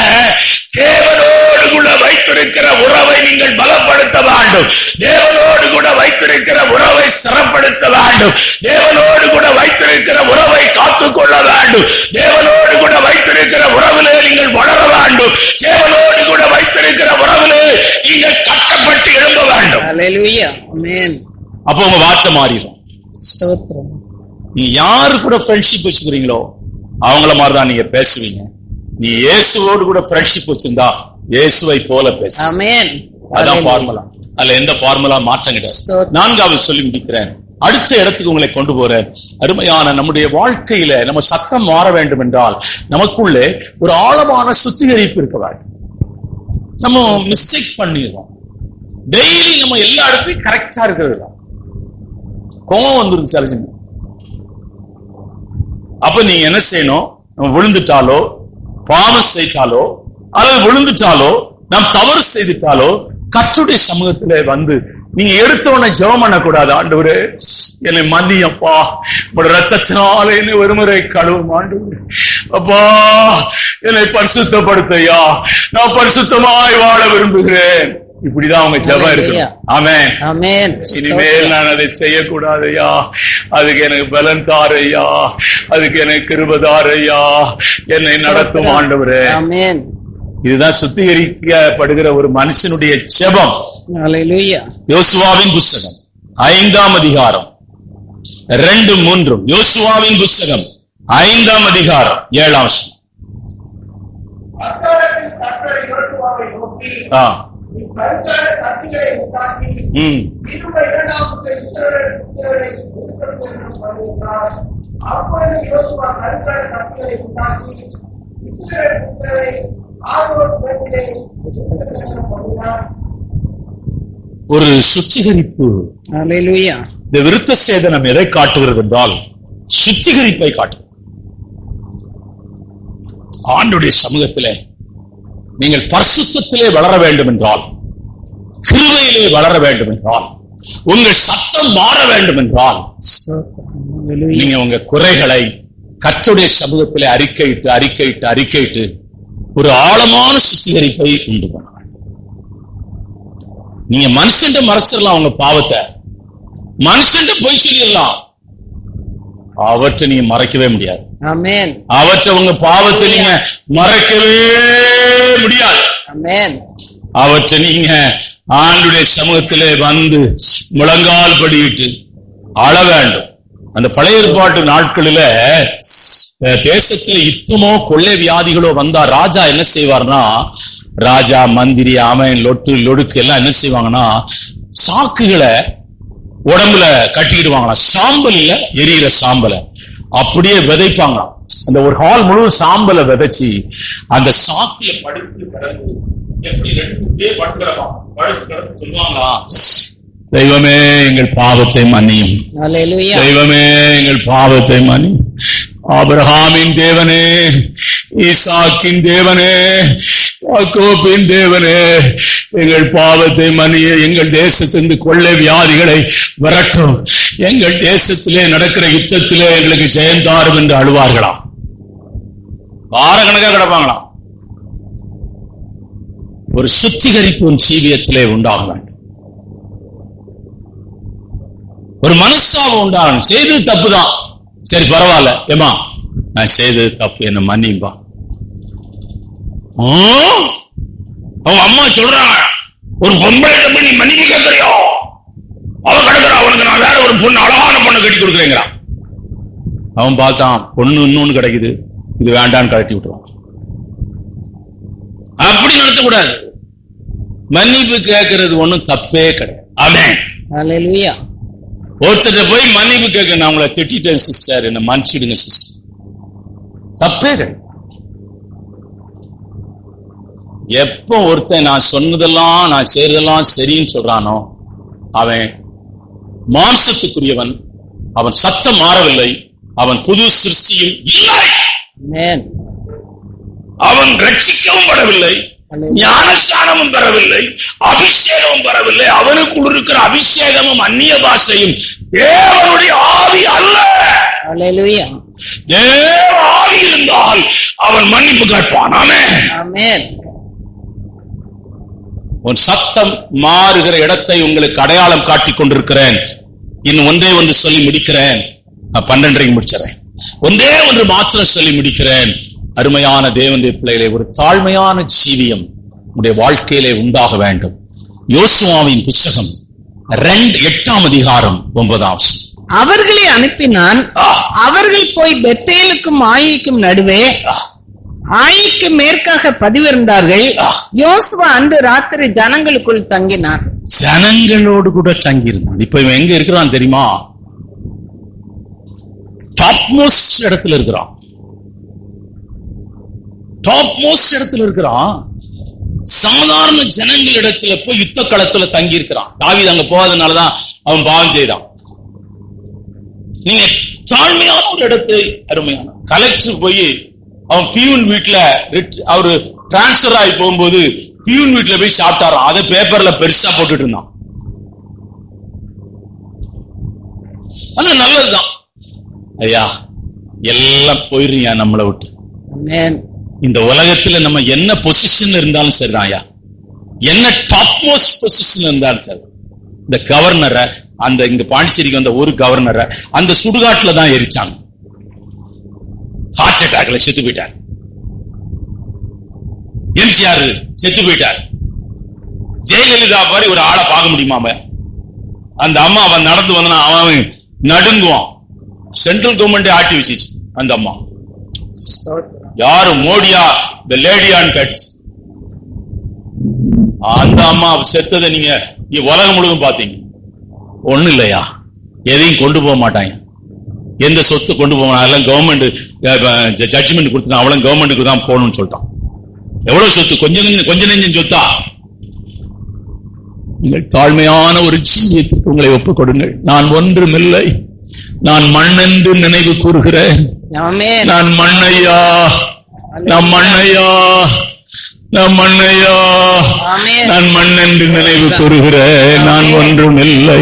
தேவனோடு கூட வைத்திருக்கிற உறவை நீங்கள் பலப்படுத்த வேண்டும். தேவனோடு கூட வைத்திருக்கிற உறவை சிறப்படுத்த வேண்டும். தேவனோடு கூட வைத்திருக்கிற உறவை காத்துக்கொள்ள வேண்டும். தேவனோடு கூட வைத்திருக்கிற உறவிலே நீங்கள் வளர வேண்டும். தேவனோடு கூட வைத்திருக்கிற உறவிலே நீங்கள் கட்டப்பட்டு எழும்ப வேண்டும். அல்லேலூயா. ஆமென். அப்போ உங்க வார்த்தை மாறிடும். ஸ்தோத்திரம். நீ யாரு கூட ஃப்ரெண்ட்ஷிப் வச்சுக்கிறீங்களோ அவங்கள மாதிரிதான் நீங்க பேசுவீங்க. நீ இயேசுவோடு கூட ஃப்ரெண்ட்ஷிப் வச்சிருந்தா இயேசுவை போல பேசு. ஆமென். அதான் ஃபார்முலா. அதுல எந்த ஃபார்முலா மாற்றம் கிடையாது. 4வது சொல்லி முடிக்கிறேன். அடுத்த இடத்துக்கு உங்களை கொண்டு போறேன். அருமையான நம்முடைய வாழ்க்கையில நம்ம சத்தம் மாற வேண்டும் என்றால் நமக்குள்ளே ஒரு ஆழமான சுத்திகரிப்பு இருக்க வேண்டும். நம்ம மிஸ்டேக் பண்ணிடுறோம். டெய்லி நம்ம எல்லா இடத்துலையும் கரெக்டா இருக்கிறது தான். கோவம் வந்துருக்கு சில. அப்ப நீங்க என்ன செய்யணும்? நம்ம விழுந்துட்டாலோ பாவம் செய்தாலோ அல்லது விழுந்துட்டாலோ நாம் தவறு செய்துட்டாலோ கர்த்தருடைய சமூகத்திலே வந்து நீங்க எடுத்தவனை ஜெபம் பண்ணக்கூடாது. ஆண்டவரே என்னை மன்னியப்பா, உங்களோட ரத்தத்தினால என்னை ஒருமுறை கழுவும் ஆண்டவரே. அப்பா என்னை பரிசுத்தப்படுத்தையா, நான் பரிசுத்தமாய் வாழ விரும்புகிறேன். இப்படிதான் அவங்க ஜெபம் இருக்கணும். ஆமென். ஆமென். இனிமேல் நான் அதை செய்யக்கூடாதையா, அதுக்கு எனக்கு பலன் தாரையா, அதுக்கு எனக்கு கிருபை தாரையா, என்னை நடத்தும் ஆண்டவரே. ஆமென். இதுதான் சுத்திகரிக்கப்படுகிற ஒரு மனுஷனுடைய ஜெபம். அல்லேலூயா. யோசுவாவின் புஸ்தகம் 5ஆம் அதிகாரம் 2-3. யோசுவாவின் புஸ்தகம் 5ஆம் அதிகாரம் 7ஆம் வசனம். ஒரு சுத்திகரிப்பு. அல்லேலூயா. இந்த விருத்த சேதனம் எதை காட்டுகிறது என்றால் சுத்திகரிப்பை காட்டுகிறது. ஆண்டவருடைய சமூகத்திலே நீங்கள் பரிசுத்தத்திலே வளர வேண்டும் என்றால், கிருபையிலே வளர வேண்டும் என்றால், உங்கள் சத்தம் மாற வேண்டும் என்றால், நீங்க உங்க குறைகளை கர்த்தருடைய சமூகத்திலே அறிக்கையிட்டு ஒரு ஆழமான சுத்திகரிப்பை உண்டு பண்ண. நீங்க மனுஷன்ட்ட மறைச்சிடலாம் உங்க பாவத்தை, மனுஷன்ட்ட போய் சொல்லிடலாம், அவற்றை நீங்க மறைக்கவே முடியாது. ஆமென். அவற்றை உங்க பாவத்தை நீங்க மறைக்கவே முடியாது. ஆமென். அவற்றை நீங்க ஆண்டவருடைய சமூகத்திலே வந்து முழங்கால் படியிட்டு அழ வேண்டும். அந்த பழைய ஏற்பாட்டு நாட்களில தேசத்துல யுத்தமோ கொள்ளை வியாதிகளோ வந்தா ராஜா என்ன செய்வார்னா, ராஜா மந்திரி அவன் லொடுக்கு எல்லாம் என்ன செய்வாங்கன்னா, சாக்குகளை உடம்புல கட்டிக்கிடுவாங்களாம். சாம்பல் இல்ல, எரியிற சாம்பல அப்படியே விதைப்பாங்களாம். அந்த ஒரு ஹால் முழு சாம்பலை விதைச்சு அந்த சாக்குல படுத்து கிடந்து எப்படி ரெண்டு படுத்து சொல்லுவாங்களா, தெய்வமே எங்கள் பாவத்தை மன்னியும், தெய்வமே எங்கள் பாவத்தை மன்னியும். ஆபிரகாமின் தேவனே, ஈசாக்கின் தேவனே, யாக்கோபின் தேவனே, எங்கள் பாவத்தை மன்னிய, எங்கள் தேசத்திலிருந்து கொள்ளை வியாதிகளை விரட்டும், எங்கள் தேசத்திலே நடக்கிற யுத்தத்திலே எங்களுக்கு ஜெயம் தாரும் என்று அழுவார்களாம். வாரக்கணக்காக கிடப்பாங்களாம். ஒரு சுத்திகரிப்பு ஜீவியத்திலே உண்டாக வேண்டும். ஒரு மனசாவை உண்டாகணும். செய்தது தப்புதான், சரி பரவாயில்ல, ஏமா நான் செய்தது தப்பு, என்ன மன்னிப்பா. அவங்க அம்மா சொல்றாங்க, ஒரு பொம்பளை நீ மன்னிப்பு கேட்கறியோ, அவ கிடக்குறா, அவனுக்கு நான் வேற ஒரு பொண்ணு, அழகான பொண்ணை கட்டி கொடுக்குறேங்கிறான். அவன் பார்த்தான், பொண்ணு இன்னொன்னு கிடைக்குது, இது வேண்டான்னு கழட்டி விட்டுருவான். அப்படி நடத்தக்கூடாது. மன்னிப்பு கேட்கறது ஒண்ணும் தப்பே கிடையாது. ஆமென். ஹல்லேலூயா. ஒருத்தர் போய் மன்னிப்பு கேட்க, நான் உங்களை திட்டிட்டேன் சிஸ்டர், என்ன மன்னிச்சிடுங்க சிஸ்டர், தப்பே கிடையாது. எப்ப ஒருத்தன் நான் சொன்னதெல்லாம் நான் செய்யறதெல்லாம் சரின்னு சொல்றானோ, அவன் மாம்சத்துக்குரியவன், அவன் சத்தம் மாறவில்லை, அவன் புது சிருஷ்டியும் இல்லை, அவன் ரட்சிக்கவும் படவில்லை, ஞானஸ்நானமும் பெறவில்லை, அபிஷேகமும் பெறவில்லை. அவனுக்குள் இருக்கிற அபிஷேகமும் அந்நிய பாஷையும் தேவனுடைய ஆவி அல்ல. ஹல்லேலூயா. தேவ ஆவி இருந்தால் அவன் மன்னிப்பு கேட்பான். ஆமென். உன் சத்தம் மாறுகிற இடத்தை உங்களுக்கு அடையாளம் காட்டிக் கொண்டிருக்கிறேன். இன்னும் ஒன்றே ஒன்று சொல்லி முடிக்கிறேன், 12:30 முடிச்சிடறேன். ஒன்றே ஒன்று மாத்திரம் சொல்லி முடிக்கிறேன். அருமையான தேவனுடைய பிள்ளைகளே, ஒரு தாழ்மையான ஜீவியம் உடைய வாழ்க்கையிலே உண்டாக வேண்டும். யோசுவாவின் புத்தகம் 8ஆம் அதிகாரம் 9ஆம். அவர்களை அனுப்பினான், அவர்கள் போய் பெத்தேலுக்கும் ஆயிக்கும் நடுவே, ஆயிக்கு மேற்காக பதிவிருந்தார்கள். யோசுவா அன்று ராத்திரி ஜனங்களுக்குள் தங்கினான். ஜனங்களோடு கூட தங்கியிருந்தான். இப்ப இவன் எங்க இருக்கிறான் தெரியுமா? டாப் மோஸ்ட் இடத்துல இருக்கிறான். டாப் மோஸ்ட் இடத்துல இருக்கிறான். சாதாரண ஜனங்கள் இடத்துல போய் யுத்த களத்துல தங்கி இருக்கிறான். தாவீது அங்க போகாதனாலதான் அவன் பாவம் செய்தான். நீங்க தாழ்மையான ஒரு இடத்தை, அருமையான கலெக்டர் போய் அவன் பியூன் வீட்டுல அவரு டிரான்ஸ்பர் ஆகி போகும்போது பியூன் வீட்டுல போய் சாப்பிட்டாராம். அதை பேப்பர்ல பெருசா போட்டுட்டு இருந்தான். ஆனா நல்லதுதான். ஐயா எல்லாம் போயிருந்தா நம்மளை விட்டு. இந்த உலகத்துல நம்ம என்ன பொசிஷன் இருந்தாலும் சரிதான் ஐயா, என்ன டாப் மோஸ்ட் பொசிஷன் இருந்தாலும் சரி. இந்த கவர்னரை, அந்த இங்க பாண்டிச்சேரிக்கு வந்த ஒரு கவர்னரை அந்த சுடுகாட்டுல தான் எரிச்சாங்க. ஹார்ட் அட்டாக்ல செத்து போயிட்டார். எம்ஜிஆர் செத்து போயிட்டார். ஜெயலலிதா மாதிரி ஒரு ஆளை பார்க்க முடியுமா? அந்த அம்மா அவன் நடந்து வந்தா அவன் நடுங்குவான். சென்ட்ரல் கவர்மெண்ட் ஆட்டி வச்சிச்சு அந்த அம்மா. யாரு மோடியா இந்த லேடியான்னு கேட்டுச்சு. அந்த அம்மா செத்ததை நீங்க உலகம் முழுவதும் பாத்தீங்க. ஒண்ணு இல்லையா, எதையும் கொண்டு போக மாட்டாங்க. எந்த சொத்து கொண்டு போக எல்லாம் கவர்மெண்ட் ஜட்ஜ்மெண்ட் கொடுத்தா அவளும் கவர்மெண்ட்டுக்கு தான் போகணும்னு சொல்லிட்டான். எவ்வளவு சொத்து? கொஞ்சம் நெஞ்சம் சொத்தா? நீங்கள் தாழ்மையான ஒரு ஜீவியத்திற்கு உங்களை ஒப்புக் கொடுங்கள். நான் ஒன்றுமில்லை, நான் மண்ணென்று நினைவு கூறுகிறேன். நான் மண்ணையா, நான் மண்ணையா, நான் மண்ணையா, நான் மண்ணென்று நினைவு கூறுகிறேன். நான் ஒன்றும் இல்லை.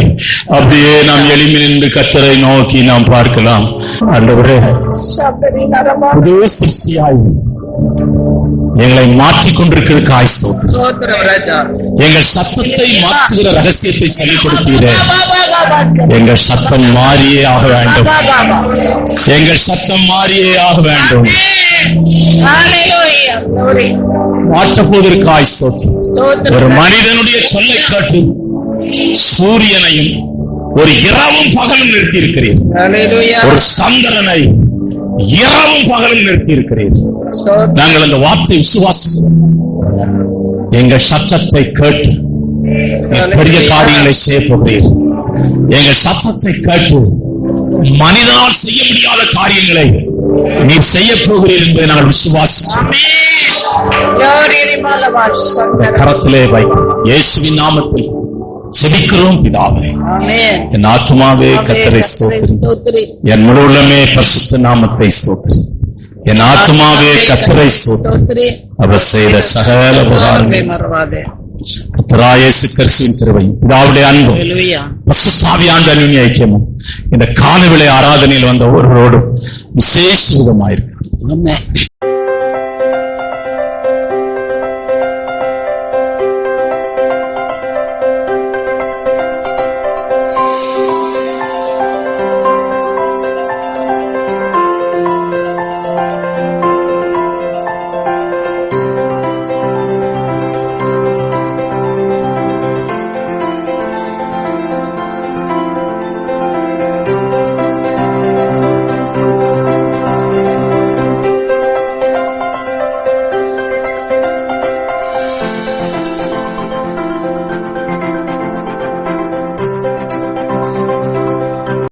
அப்படியே நாம் எளிமை நின்று கர்த்தரை நோக்கி நாம் பார்க்கலாம். ஆண்டவரே, புது சிருஷ்டியாய் எங்களை மாற்றிக் கொண்டிருக்கிறதுக்காய் ஸ்தோத்திரம். எங்கள் சத்தத்தை மாற்றுகிற ரகசியத்தை சொல்லிக் கொடுத்தீரே. எங்கள் சத்தம் மாறியே ஆக வேண்டும். எங்கள் சத்தம் மாறியே ஆக வேண்டும். மாற்றப்போவதற்காய் ஸ்தோத்திரம். ஒரு மனிதனுடைய சொல்லை கேட்டு சூரியனையும் ஒரு இரவும் பகலும் நிறுத்தி இருக்கிறீர். ஒரு சந்திரனை இரவும் பகலும் நிறுத்தி இருக்கிறீர். நாங்கள் அந்த வார்த்தை விசுவாசிக்கிறோம். எங்கள் சத்தத்தை கேட்டு பெரிய காரியங்களை செய்ய போகிறீர். எங்கள் சத்தத்தை கேட்டு மனிதனால் செய்ய முடியாத காரியங்களை நீர் செய்ய போகிறீர் என்பதை நாங்கள் விசுவாசிக்கிறோம். கரத்திலே வைக்கும் இயேசுவின் நாமத்தில் செபிக்கிறோம் பிதாவே. என் ஆத்துமாவே கர்த்தரை ஸ்தோத்திரி, என் முழு உள்ளமே பரிசுத்த நாமத்தை ஸ்தோத்திரி. என் ஆத்துமாவே கர்த்தரை ஸ்தோத்திரி, அவர் செய்த சகல உபகாரங்களை மறவாதே. கர்த்தராகிய இயேசு கிறிஸ்துவின் கிருபையும் பிதாவுடைய அன்பும் பரிசுத்த ஆவியானவரின் அந்யோன்ய ஐக்கியமும் இந்த காலை வேளை ஆராதனையில் வந்த ஒருவரோடும் விசேஷ விதமாயிருக்கிறது.